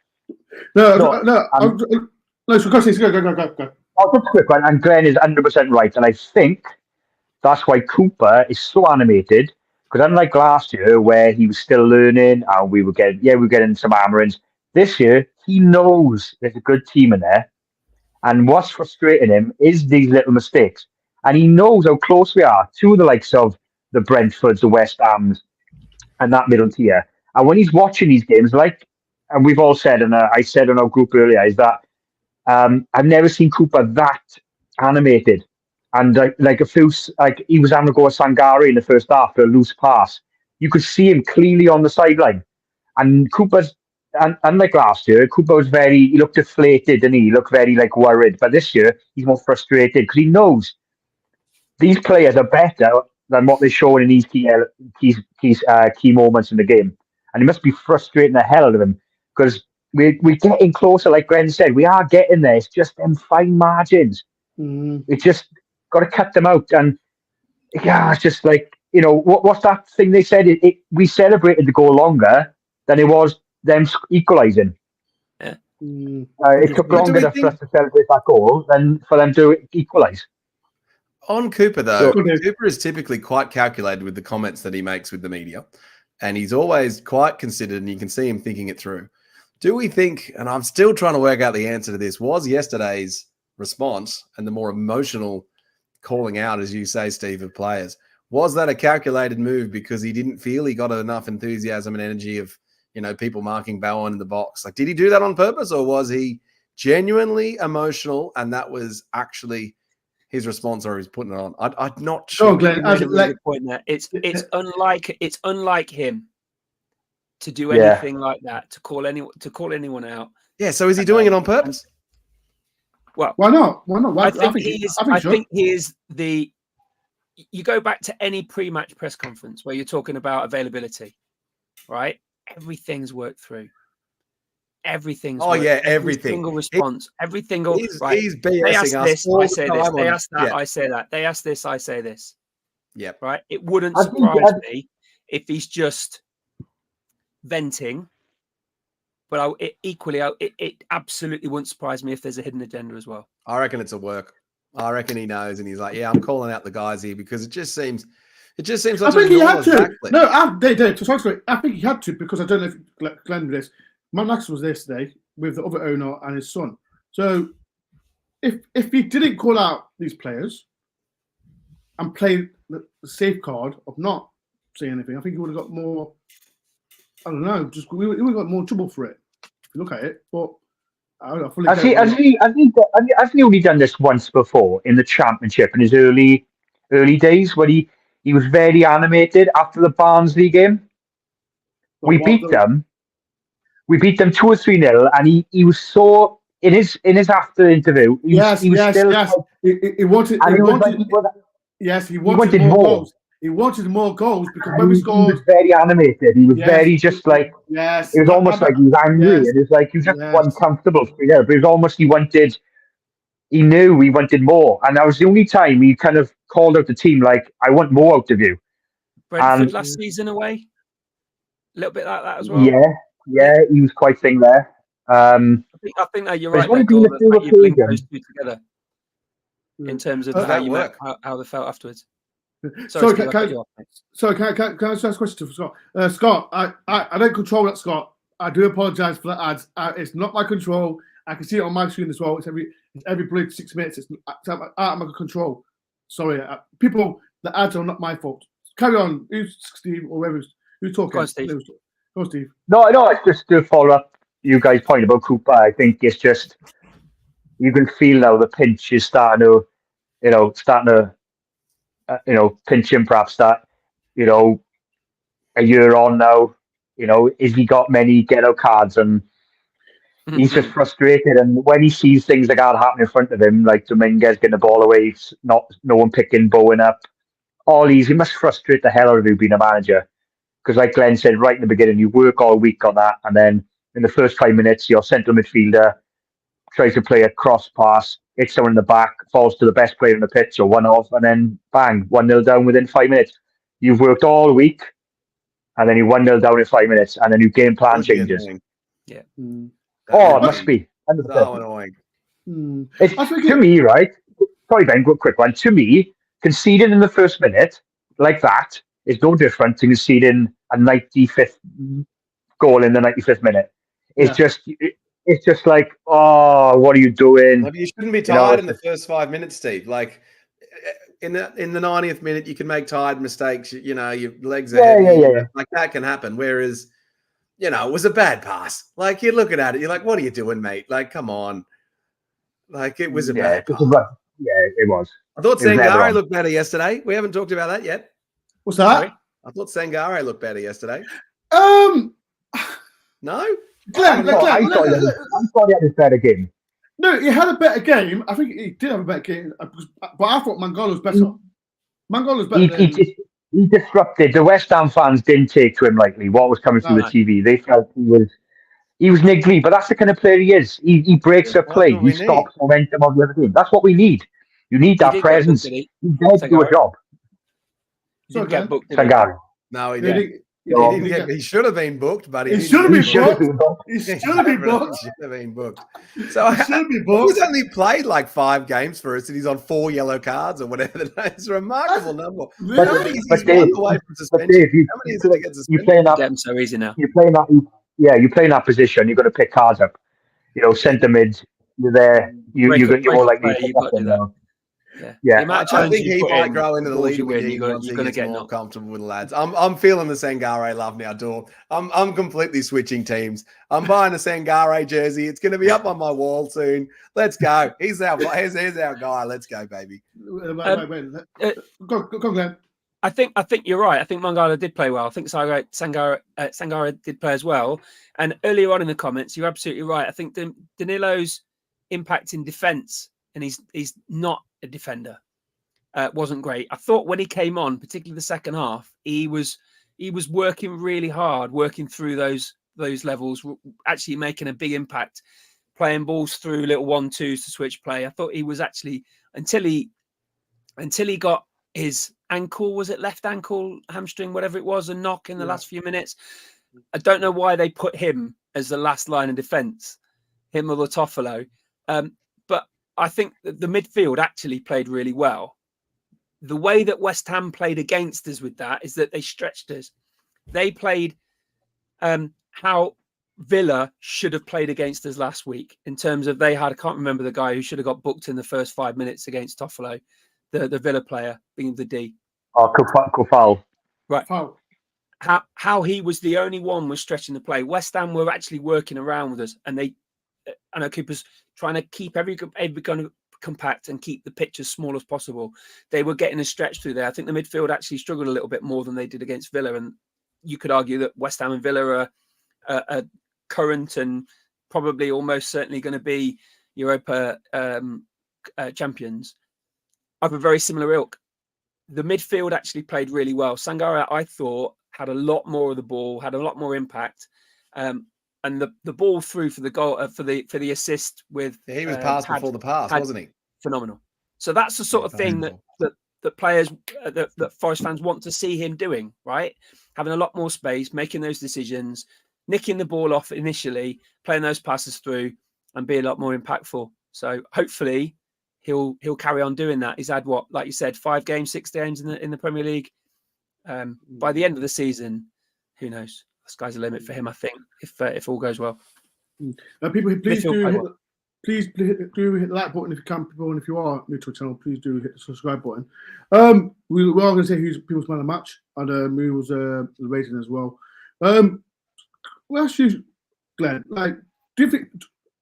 No. Go. Just a quick one, and Glenn is 100% right, and I think that's why Cooper is so animated. Because unlike last year, where he was still learning, and we were getting some hammerings. This year, he knows there's a good team in there, and what's frustrating him is these little mistakes, and he knows how close we are to the likes of the Brentfords, the West Hams, and that middle tier. And when he's watching these games, and we've all said, and I said in our group earlier, is that I've never seen Cooper that animated. And he was having to go at Sangari in the first half for a loose pass. You could see him clearly on the sideline. And unlike last year, Cooper was he looked deflated, and he looked very worried. But this year, he's more frustrated because he knows these players are better than what they're showing in these key moments in the game. And it must be frustrating the hell out of him, because we're getting closer, like Glenn said. We are getting there. It's just them fine margins. It's just got to cut them out. And it's just what's that thing they said? We celebrated the goal longer than it was them equalising. Yeah. It took longer for us to celebrate that goal than for them to equalise. On Cooper, though, Cooper is typically quite calculated with the comments that he makes with the media, and he's always quite considered, and you can see him thinking it through. Do we think, and I'm still trying to work out the answer to this, was yesterday's response and the more emotional calling out, as you say, Steve, of players, was that a calculated move because he didn't feel he got enough enthusiasm and energy of, people marking Bowen in the box? Did he do that on purpose, or was he genuinely emotional and that was actually his response, or he's putting it on? I'm not sure. Glenn, point there. It's unlike him to do anything like that, to call anyone out. Yeah. So is he doing it on purpose? Well, why not? I think he is the. You go back to any pre-match press conference where you're talking about availability, right? Everything's worked through. everything's Oh, yeah, every everything. single response, every single right. He's They BSing asked us this, all I the say time this. on- They asked that, yeah. I say that. They asked this, I say this. Yep. Right. It wouldn't I think- surprise me if he's just venting, but it absolutely wouldn't surprise me if there's a hidden agenda as well. I reckon it's a work. I reckon he knows, and he's like, "Yeah, I'm calling out the guys here because it just seems I like think he had to. Exactly. No, I think he had to because I don't know if Glenn did this. Man Max was there today with the other owner and his son. So if he didn't call out these players and play the safeguard of not saying anything, I think he would have got more. I don't know. Just we would have got more trouble for it if you look at it. But I don't know. I fully Has get it. he only done this once before in the championship in his early days when he was very animated after the Barnsley game? We beat them 2 or 3-0, and he was so in his after interview. He was still. He wanted. And He it was wanted. like Yes, he wanted more goals. He wanted more goals because when we he scored, was very animated. He was very just like. yes, It was almost like he was angry, yes, and it was like he was just yes. uncomfortable. Yeah, but it was almost he knew he wanted more, and that was the only time he kind of called out the team like, "I want more out of you." Brentford last season away, a little bit like that as well. Yeah, he was quite thing there. I think that you're right. There's only There, been a few Gordon, you've linked occasions. those two together in terms of how they felt afterwards. Sorry, can I just ask a question to Scott? Scott, I don't control that, Scott. I do apologise for that ads. It's not my control. I can see it on my screen as well. It's every bloody 6 minutes. It's out of my control. Sorry, people. The ads are not my fault. Carry on. Who's Steve or whoever's who's talking? Go on, Steve. Go on, Steve. No, it's just to follow up you guys' point about Cooper. I think it's just you can feel now the pinch is starting to pinch him. Perhaps that a year on now, is he got many get-out cards and he's just frustrated. And when he sees things like that happen in front of him, like Dominguez getting the ball away, no one picking Bowen up, he must frustrate the hell out of you being a manager. Because like Glenn said right in the beginning, you work all week on that, and then in the first 5 minutes, your central midfielder tries to play a cross pass, hits someone in the back, falls to the best player on the pitch or one off, and then bang, 1-0 down within 5 minutes. You've worked all week, and then you 1-0 down in 5 minutes, and then your game plan changes. Yeah. Oh, it must be. So annoying. To me, right? Sorry, Ben, quick one. To me, conceding in the first minute like that is no different to conceding a 95th goal in the 95th minute. It's just like, oh, what are you doing? Maybe you shouldn't be tired in the first 5 minutes, Steve. Like in the 90th minute, you can make tired mistakes. Your legs are heavy. Yeah. Like that can happen. Whereas, it was a bad pass. Like you're looking at it, you're like, what are you doing, mate? Like, come on. Like it was a bad pass. It was. I thought Sangare looked better yesterday. We haven't talked about that yet. What's that? Sorry? I thought Sangare looked better yesterday. No, I thought he had his better game. No, he had a better game. I think he did have a better game, but I thought Mangala was better. Mangala was better. He disrupted. The West Ham fans didn't take to him lightly what was coming through the TV. They felt he was niggly, but that's the kind of player he is. He breaks up play. He stops momentum of the other team. That's what we need. You need that presence. He does do a job. He didn't get booked. Sangare. No, he didn't. He should have been booked, but he should have been booked. He should have been booked. So he's only played like 5 games for us, and he's on 4 yellow cards or whatever. It's a remarkable number. But Dave, you play that. Get him so easy now. You play in that position. You're going to pick cards up. Centre mid. You're there. You're more likely to pick up them now. Yeah. I think he might grow into the lead. You're going to get more comfortable with the lads. I'm feeling the Sangare love now, Dor. I'm completely switching teams. I'm buying a Sangare jersey. It's going to be up on my wall soon. Let's go. Here's our guy. Let's go, baby. Go, Glenn. I think you're right. I think Mangala did play well. I think Sangare did play as well. And earlier on in the comments, you're absolutely right. I think Danilo's impact in defence, and he's not a defender, wasn't great. I thought when he came on, particularly the second half, he was working really hard, working through those those levels, actually making a big impact, playing balls through little 1-2s to switch play. I thought he was actually, until he got his ankle, was it left ankle, hamstring, whatever it was, a knock in the last few minutes. I don't know why they put him as the last line of defence, him or Toffolo. But I think that the midfield actually played really well. The way that West Ham played against us with that is that they stretched us. They played how Villa should have played against us last week, in terms of I can't remember the guy who should have got booked in the first 5 minutes against Toffolo, the Villa player, being the D. Oh, Kofal. Right. How he was the only one was stretching the play. West Ham were actually working around with us, and I know Cooper's trying to keep every kind of compact and keep the pitch as small as possible. They were getting a stretch through there. I think the midfield actually struggled a little bit more than they did against Villa, and you could argue that West Ham and Villa are current and probably almost certainly going to be Europa champions of a very similar ilk. The midfield actually played really well. Sangare, I thought, had a lot more of the ball, had a lot more impact, and the ball through for the goal for the assist with he was passed before the pass, wasn't he? Phenomenal. So that's the sort of thing that players, that Forest fans want to see him doing, right? Having a lot more space, making those decisions, nicking the ball off initially, playing those passes through, and be a lot more impactful. So hopefully he'll carry on doing that. He's had, what, like you said, 5 games, 6 games in the Premier League. By the end of the season, who knows? The sky's the limit for him, I think, if all goes well. People, please do hit the like button if you can, people, and if you are new to the channel, please do hit the subscribe button. We are going to say who's people's man of the match, and who was the rating as well. Well, ask you, Glenn, like, do you think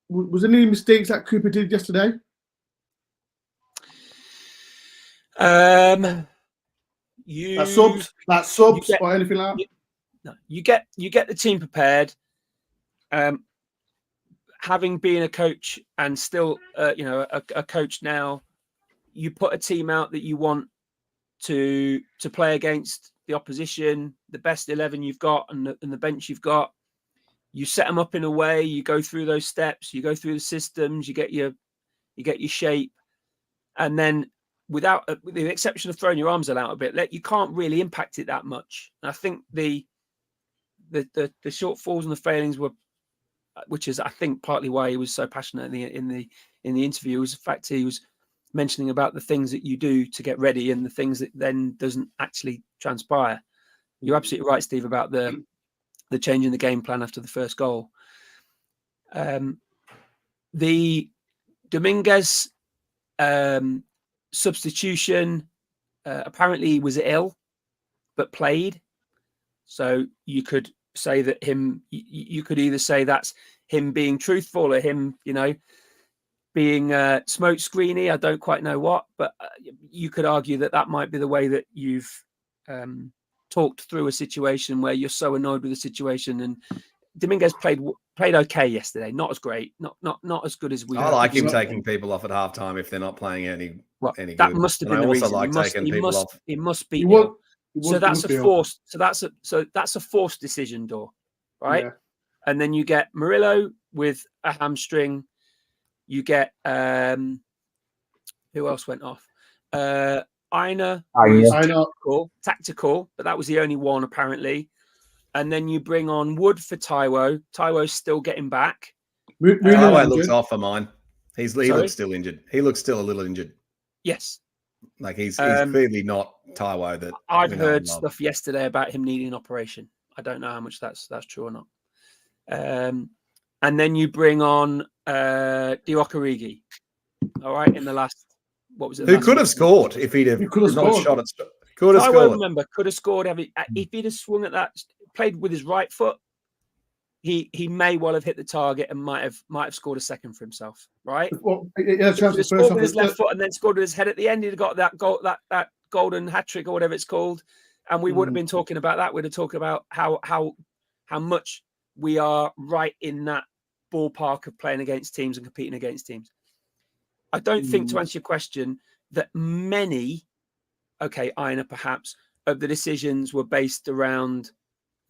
was there any mistakes that Cooper did yesterday? That subs or anything like that? You get the team prepared. Having been a coach and still, a coach now, you put a team out that you want to play against the opposition, the best 11 you've got, and the bench you've got. You set them up in a way. You go through those steps. You go through the systems. You get your shape, and then, with the exception of throwing your arms out a bit, you can't really impact it that much. And I think the shortfalls and the failings were, which is, I think, partly why he was so passionate in the interview, was the fact he was mentioning about the things that you do to get ready and the things that then doesn't actually transpire. You're absolutely right, Steve, about the change in the game plan after the first goal. The Dominguez substitution, apparently he was ill but played, so you could say that you could either say that's him being truthful or him being smoke screeny. I don't quite know what, but you could argue that might be the way that you've talked through a situation where you're so annoyed with the situation. And Dominguez played okay yesterday, not as great, not as good as we. I like him taking people off at halftime if they're not playing any that good. Must have been the also reason. like taking people off. It must be. So that's a forced decision, Dore, right? Yeah. And then you get Murillo with a hamstring. You get who else went off? Aina was tactical, but that was the only one apparently. And then you bring on Wood for Taiwo. Taiwo's still getting back. Taiwo looks off for mine. He looks still injured. He looks still a little injured. Yes. Like he's clearly not Taiwo that I've heard stuff yesterday about him needing an operation. I don't know how much that's true or not. And then you bring on Divock Origi. All right, in the last, what was it? Who could have scored if he'd have not shot it? Could have scored. I won't remember. Could have scored. If he'd have swung at that, played with his right foot, he may well have hit the target and might have scored a second for himself. Right? Well, yeah, scored with his left foot and then scored with his head at the end. He'd have got that goal, that golden hat trick or whatever it's called, and we would have been talking about that. We'd have talked about how much we are right in that ballpark of playing against teams and competing against teams. I don't think, to answer your question, that many, Aina perhaps, of the decisions were based around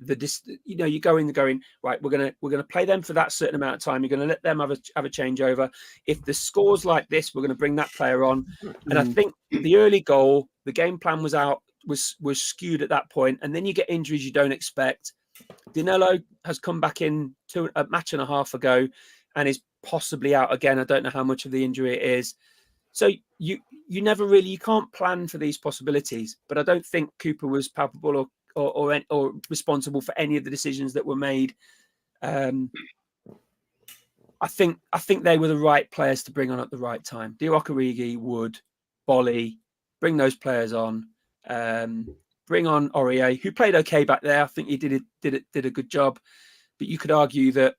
you go in going, right, we're gonna play them for that certain amount of time. You're gonna let them have a changeover. If the score's like this, we're gonna bring that player on. And I think the early goal, the game plan was skewed at that point, and then you get injuries you don't expect. Dinello has come back in a match and a half ago and is possibly out again. I don't know how much of the injury it is. So you can't plan for these possibilities. But I don't think Cooper was palpable or responsible for any of the decisions that were made. I think they were the right players to bring on at the right time. Divock Origi, Wood, Bolly, bring those players on. Bring on Aurier, who played okay back there. I think he did a good job. But you could argue that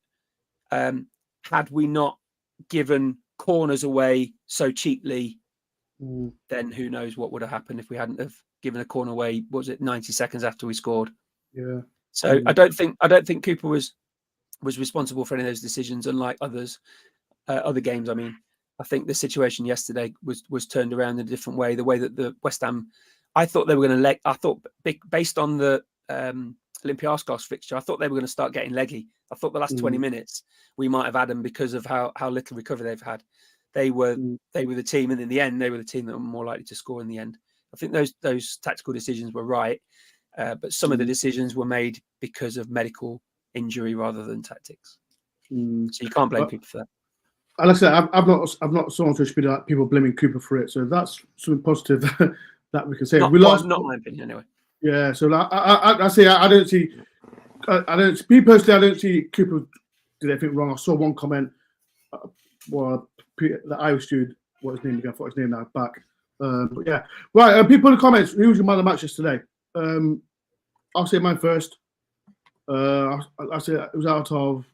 had we not given corners away so cheaply, then who knows what would have happened if we hadn't have given a corner away. What was it, 90 seconds after we scored? Yeah. So I don't think Cooper was responsible for any of those decisions, unlike other games. I mean, I think the situation yesterday was turned around in a different way. The way that the West Ham, I thought they were going to I thought based on the Olympiacos fixture, I thought they were going to start getting leggy. I thought the last 20 minutes we might have had them because of how little recovery they've had. They were the team, and in the end, they were the team that were more likely to score in the end. I think those tactical decisions were right, but some of the decisions were made because of medical injury rather than tactics. So you can't blame people for that. Like I said, I've not saw on social media like people blaming Cooper for it. So that's something positive that we can say. Not my opinion, anyway. Yeah. So I say I don't see. Me personally, I don't see Cooper did anything wrong. I saw one comment. The Irish dude, what his name again? I forgot his name now. Back. But yeah, right. People in the comments, who was your man of the match yesterday? I'll say mine first. I'll say it was out of.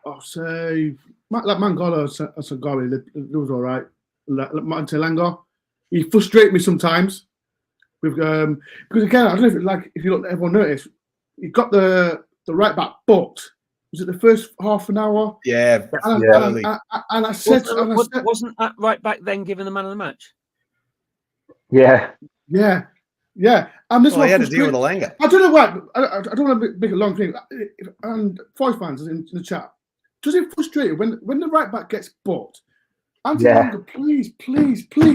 I'll say Mangala and Sangari. It was all right. Montelanga, he frustrated me sometimes. Because again, I don't know if everyone noticed, he got the right back booked. Was it the first half an hour? Yeah. And I said, wasn't that right back then given the man of the match? Yeah. And this one he had to deal with Alanga. I don't know why. I don't want to make a long thing. And Forest fans in the chat, does it frustrate you when the right back gets booked? Alanga, please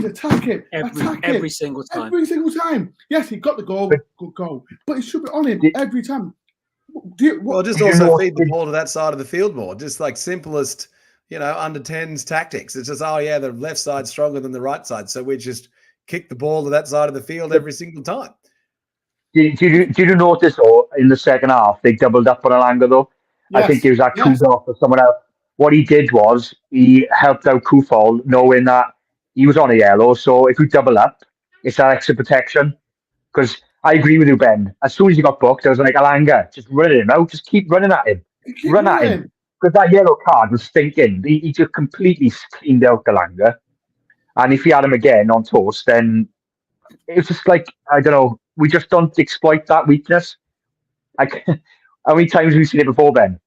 attack it. Every single time. Every single time. Yes, he got the goal. Good goal. But it should be on him every time. Just also feed the ball to that side of the field more. Just like simplest, under 10s tactics. It's just, the left side's stronger than the right side. So we just kick the ball to that side of the field every single time. Did you notice, in the second half, they doubled up on Alanga, though? Yes. I think it was like Kudus or someone else. What he did was he helped out Kufal, knowing that he was on a yellow. So if you double up, it's that extra protection. Because I agree with you, Ben. As soon as he got booked, I was like, Alanga, just run him out. Just keep running at him. Run at him. Because that yellow card was stinking. He just completely cleaned out Alanga. And if he had him again on toast, then it was just like, I don't know, we just don't exploit that weakness. Like, how many times have we seen it before, Ben?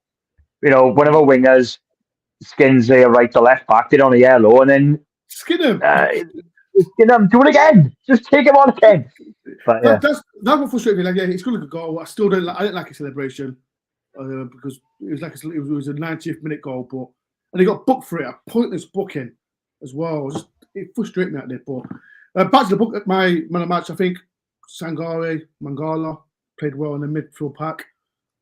One of our wingers skins their right or left back, did on a yellow, and then skin him. Do it again. Just take him on again. But that's what frustrated me. Like, he's got a good goal. I didn't like his celebration because it was a 90th minute goal, and he got booked for it. A pointless booking as well. It frustrated me at it. But back to the book, my man of match. I think Sangare, Mangala played well in the midfield pack.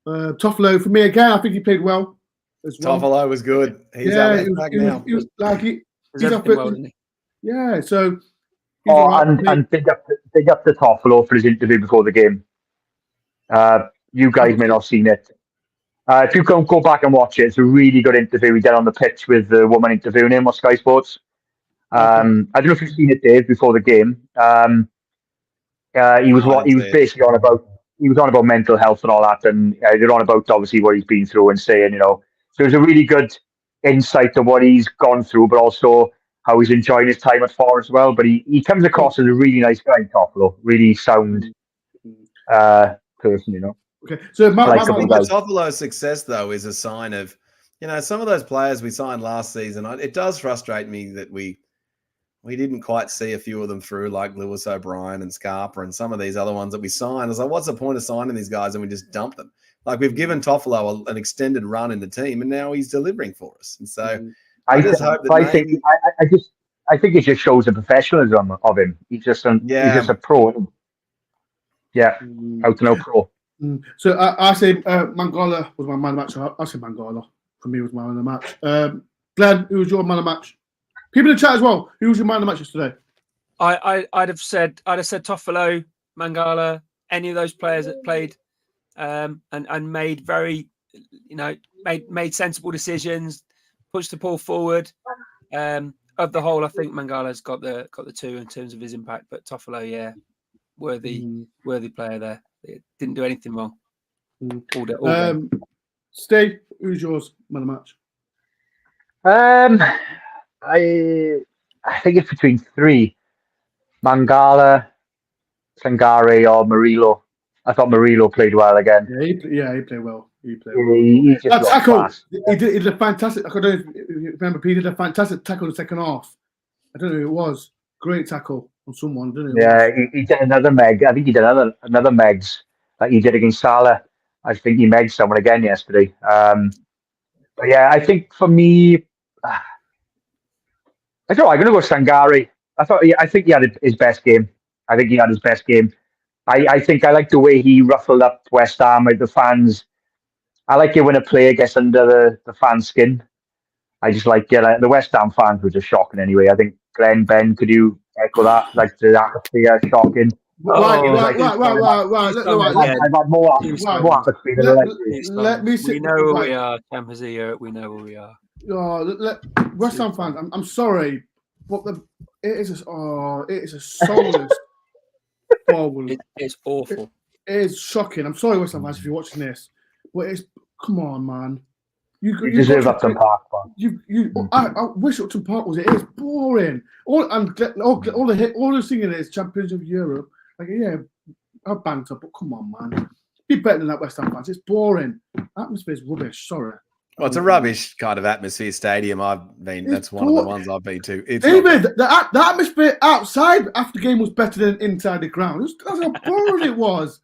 Toffolo for me again. I think he played well as well. Toffolo was good. He's back now. He's up well, yeah. So. And big up to Toffolo for his interview before the game. You guys may not have seen it. If you can go back and watch it, it's a really good interview he did on the pitch with the woman interviewing him on Sky Sports. I don't know if you've seen it, Dave, before the game. He was basically on about mental health and all that, and they're on about obviously what he's been through and saying, so it was a really good insight to what he's gone through, but also how he's enjoying his time at Forest as well. But he comes across as a really nice guy, Toffolo, really sound person, Okay, so Toffolo's success though is a sign of, some of those players we signed last season. It does frustrate me that we we didn't quite see a few of them through, like Lewis O'Brien and Scarpa and some of these other ones that we signed. I was like, what's the point of signing these guys and we just dump them? Like, we've given Toffolo an extended run in the team, and now he's delivering for us. And so I just hope that I think it just shows the professionalism of him. He's just a pro. Yeah, out to no pro. So I say Mangala was my man of the match. I say Mangala for me was my man of the match. Glenn, who was your man of the match? People in the chat as well. Who was your man of the match yesterday? I'd have said Toffolo, Mangala, any of those players that played and made very, made sensible decisions, pushed the ball forward. Of the whole, I think Mangala's got the two in terms of his impact, but Toffolo, worthy player there. It didn't do anything wrong. All day. Steve, who's yours man of the match? I think it's between three: Mangala, Sangare, or Murillo. I thought Murillo played well again. Yeah, he played well. He played well. He just tackle. He did a fantastic. I don't know if you remember. He did a fantastic tackle in the second half. I don't know who it was. Great tackle on someone. I don't know. Yeah, he did another Meg. I think he did another Megs like he did against Salah. I think he megged someone again yesterday. But yeah, I think for me, I thought I'm going to go Sangare. I think he had his best game. I think he had his best game. I think I like the way he ruffled up West Ham with the fans. I like it when a player gets under the fan's skin. I just like the West Ham fans were just shocking anyway. I think Ben, could you echo that? Like the atmosphere, shocking. Right. I've had more atmosphere than let me see. We know where we are, Champions League. We know where we are. West Ham fans, I'm sorry, but it is a soulless forward. It's awful. It is shocking. I'm sorry, West Ham fans, if you're watching this, but come on, man. You deserve Upton Park, man. I wish Upton Park was it. It's boring. All the singing is Champions of Europe. Like, yeah, I'll banter, but come on, man. Be better than that West Ham fans. It's boring. Atmosphere's rubbish. Sorry. Well, it's a rubbish kind of atmosphere stadium. That's one of the ones I've been to. Even the atmosphere outside after the game was better than inside the ground. That's how boring it was.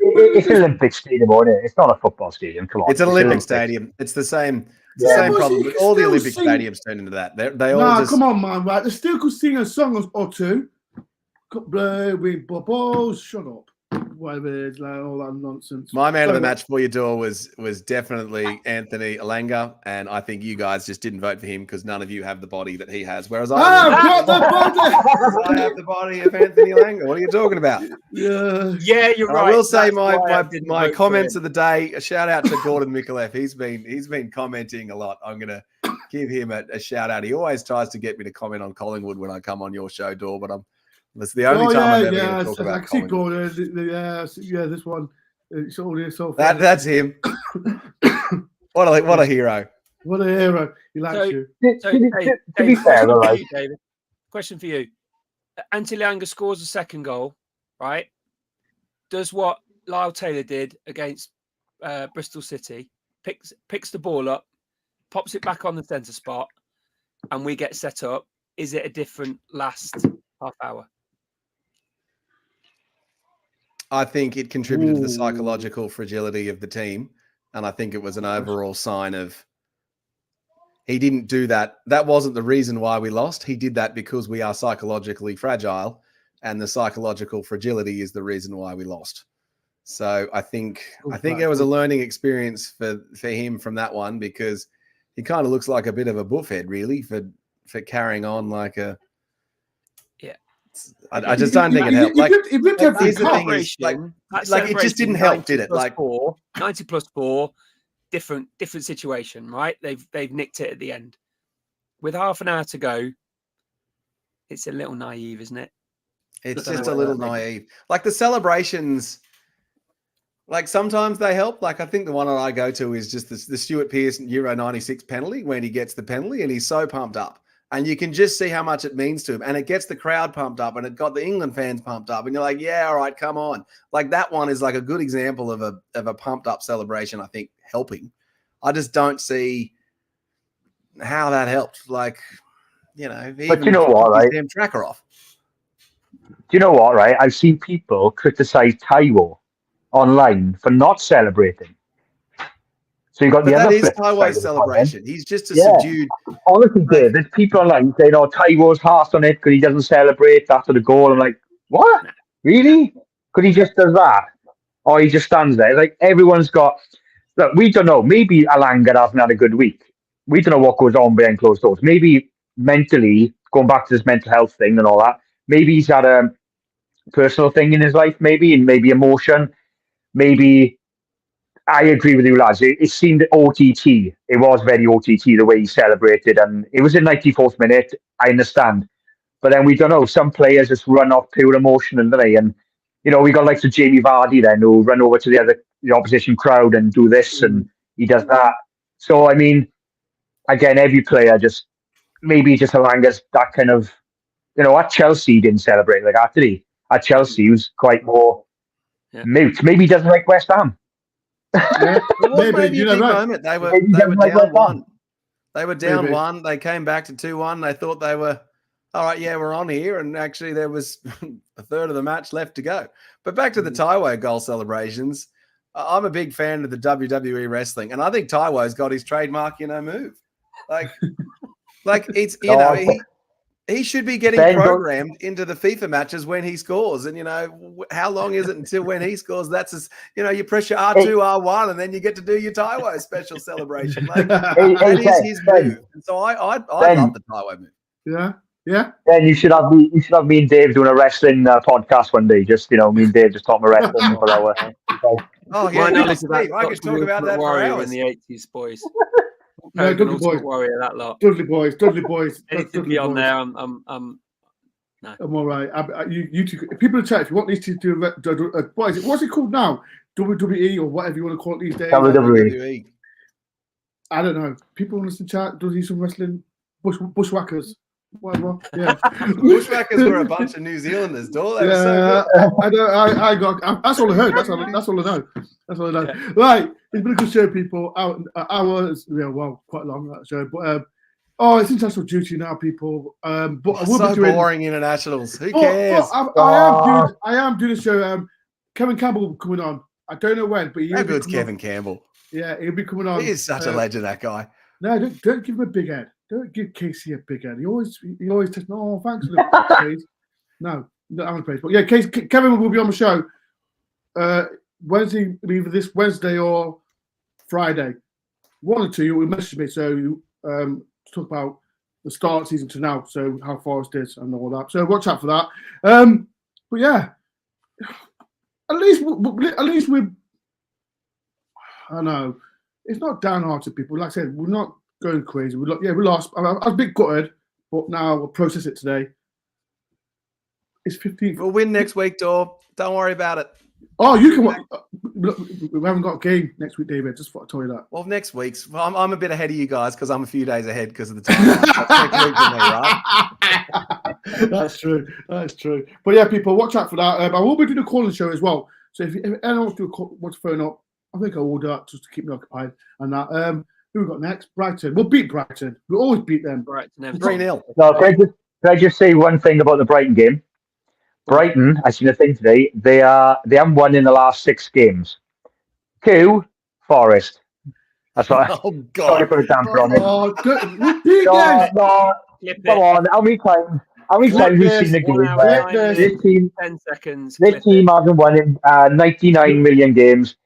It's an Olympic stadium, isn't it? It's not a football stadium. Come on. It's an Olympic stadium. It's the same. Same problem. All the Olympic stadiums turn into that. Come on, man. Right? They still could sing a song or two. Blowing bubbles. Shut up. Whatever it is, like all that nonsense. My man of the match for your door was definitely Anthony Alanga, and I think you guys just didn't vote for him because none of you have the body that he has. Whereas I have the body of Anthony Alanga. What are you talking about? Yeah, you're right. I will say my comments of the day. A shout out to Gordon Mikulev. He's been commenting a lot. I'm gonna give him a shout out. He always tries to get me to comment on Collingwood when I come on your show, Door, but that's the only time I'm ever going to talk about Collingwood. This one. It's all so that's him. What a hero. What a hero. He likes you. To be fair, David, question for you. Anthony Alanga scores a second goal, right? Does what Lyle Taylor did against Bristol City, picks the ball up, pops it back on the centre spot, and we get set up. Is it a different last half hour? I think it contributed to the psychological fragility of the team. And I think it was an overall sign of he didn't do that. That wasn't the reason why we lost. He did that because we are psychologically fragile. And the psychological fragility is the reason why we lost. So I think it was a learning experience for him from that one, because he kind of looks like a bit of a buffhead, really, for carrying on like a. I just don't think it helped. Like it just didn't help, did it? Like 90 plus 4, different situation, right? They've nicked it at the end. With half an hour to go, it's a little naive, isn't it? It's just a little naive. Like the celebrations, like sometimes they help. Like I think the one that I go to is just the Stuart Pearce Euro 96 penalty when he gets the penalty and he's so pumped up. And you can just see how much it means to him. And it gets the crowd pumped up and it got the England fans pumped up. And you're like, yeah, all right, come on. Like that one is like a good example of a pumped up celebration, I think, helping. I just don't see how that helped. Like, you know, he But even you know what, took his right? damn tracker off. Do you know what, right? I've seen people criticize Taiwo online for not celebrating. So you got But the that other is flip side Taiwo's of the coin. celebration. He's just a Yeah. subdued. Honestly, Like, Dave, there's people online saying, "Oh, Taiwo's harsh on it because he doesn't celebrate after the goal." I'm like, what? Really? Because he just does that, or he just stands there. Like everyone's got. Look, we don't know. Maybe Alanga hasn't had a good week. We don't know what goes on behind closed doors. Maybe mentally, going back to this mental health thing and all that. Maybe he's had a personal thing in his life. Maybe and maybe emotion. Maybe I agree with you, lads. It seemed OTT. It was very OTT the way he celebrated, and it was in 94th minute. I understand, but then we don't know. Some players just run off pure emotion, and they and you know we got like Jamie Vardy then who run over to the opposition crowd and do this, and he does that. So I mean, again, every player just maybe just Alanga's that kind of at Chelsea he didn't celebrate like that, did he? At Chelsea he was quite more mute. Maybe he doesn't like West Ham. Yeah, it was maybe a big moment. They were down one. They were down one. They came back to 2-1. They thought they were all right. Yeah, we're on here, and actually there was a third of the match left to go. But back to the Taiwo goal celebrations. I'm a big fan of the WWE wrestling, and I think Taiwo's got his trademark, move. Like it's he should be getting programmed into the FIFA matches when he scores. And, how long is it until when he scores? That's, you press your R2, R1, and then you get to do your Taiwo special celebration. Like, that is his move. And so I love the Taiwo move. Yeah. Yeah. Then you should have me and Dave doing a wrestling podcast one day. Just, me and Dave just talking about wrestling for our. Oh, yeah. I could talk about that for hours. In the 80s, boys. No, Dudley boys. Warrior, that lot. Dudley boys. Anything beyond there, I'm no. I'm all right. You two, people in chat, if you want these to do, what is it? What's it called now? WWE or whatever you want to call it these days. WWE. I don't know. People want us to chat. Do some wrestling? Bushwhackers. Whatever. Yeah. Bushwhackers were a bunch of New Zealanders. They were so good. I got. That's all I heard. That's all I know. That's all I know. Yeah. Right. It's been a good show, people. Hours. Yeah. Well, quite long that show, but. It's international duty now, people. But I will so be doing boring internationals. Who cares? I am doing a show. Kevin Campbell will be coming on. I don't know when, but how good's Kevin Campbell? Yeah, he'll be coming on. He is such a legend, that guy. No, don't give him a big head. Don't give Casey a big head. He always says, "No, thanks." No, I'm praise. But yeah, Kevin will be on the show Wednesday, either this Wednesday or Friday. One or two. You will message me. So talk about the start of season to now, so how Forest is and all that. So watch out for that. But yeah, at least we're. I don't know. It's not downhearted, people. Like I said, we're not going crazy. We lost. I was a bit gutted, but now we'll process it today. It's 15th. We'll win next week, Dor. Don't worry about it. Oh, you can. Look, we haven't got a game next week, David. Just thought I'd tell you that. Well, next week's. I'm a bit ahead of you guys because I'm a few days ahead because of the time. That's next week for me, right? That's true. That's true. But yeah, people, watch out for that. I will be doing a calling show as well. So if anyone wants to phone up, I think I will do that just to keep me occupied. And that. Who we got next? Brighton. We'll beat Brighton. We'll always beat them. Brighton 3-0. No, can I just say one thing about the Brighton game? Brighton, I seen a thing today. They haven't won in the last 6 games. Forest. That's what. Oh God! Sorry for the damper on it. Oh, no, come on. How many times we've seen the game? This team, 10 seconds. This team hasn't won in 99 million games,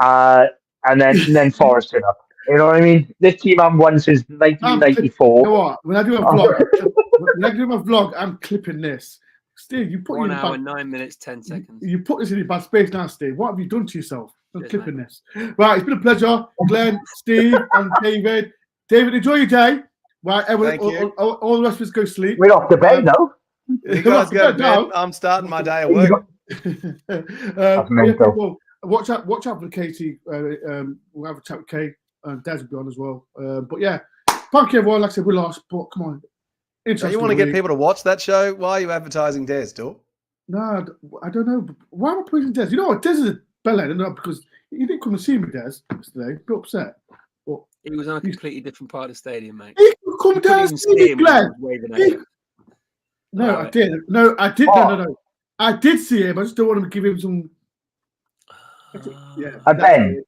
and then Forest turn up. You know what I mean? This team hasn't won since 1994. You know what? When I do my vlog, I'm clipping this. Steve, you put 1 hour, 9 minutes, 10 seconds. You put this in your bad space now, Steve. What have you done to yourself? I'm clipping this. Right, it's been a pleasure, Glenn, Steve, and David. David, enjoy your day. Right, all the rest of us go sleep. We're off to bed now. You guys go to bed. I'm starting my day at work. People, watch out for Katie. We'll have a chat with Kate. Des will be on as well. But yeah, thank you everyone. Like I said, we lost, but come on. So you want to get people to watch that show? Why are you advertising Des, Dor? No, I don't know. Why am I praising Des? You know what? Des is a bellend, because he didn't come and see me, Des, yesterday. A bit upset. But he was on a completely different part of the stadium, mate. He comes You come down and couldn't see me, him Glenn. waving at you. No, Right. I did. No, I did. Oh. No. I did see him. I just don't want to give him some. Yeah. Ben,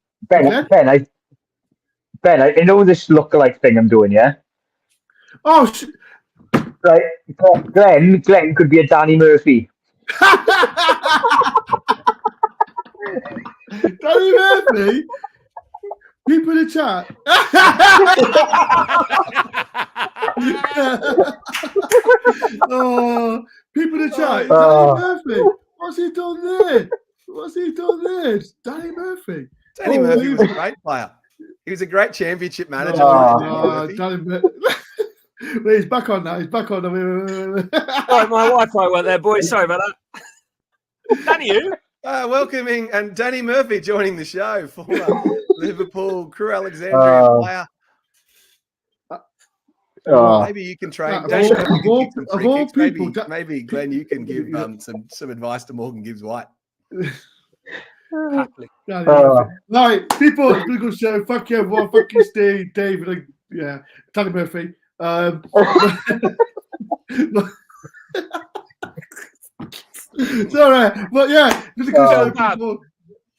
I know this look-alike thing I'm doing, yeah? Oh, Right. Glenn could be a Danny Murphy. Danny Murphy. People in the chat. Oh, people in the chat. Danny Murphy. What's he done there? Danny Murphy. Danny Murphy was a great player. He was a great championship manager. Danny Murphy. Wait, he's back on now. Right, my Wi-Fi went there, boys. Sorry about that. Danny, you? Welcoming and Danny Murphy joining the show. Former Liverpool Crew Alexandria player. Maybe you can train. Maybe Glenn, you can give some advice to Morgan Gibbs White. Happily. Right, people, it's been a good show. Fuck you, everyone. Fuck you, Steve, David, Danny Murphy. It's all right, but yeah, it's a good show. People.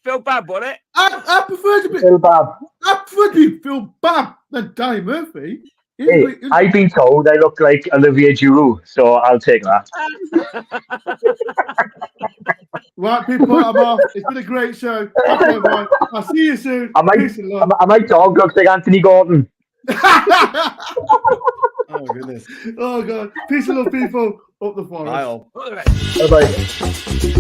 Feel bad, wasn't it? I prefer to be Phil Babb. I prefer to be Phil Babb than Danny Murphy. Hey, I've been told I look like Olivier Giroud, so I'll take that. Right, people, I'm off. It's been a great show. Thank you, everyone. I'll see you soon. Peace and love. My dog looks like Anthony Gordon. Oh, goodness. Oh, God. Peace and love, people. Up the forest. Bye all. Bye-bye.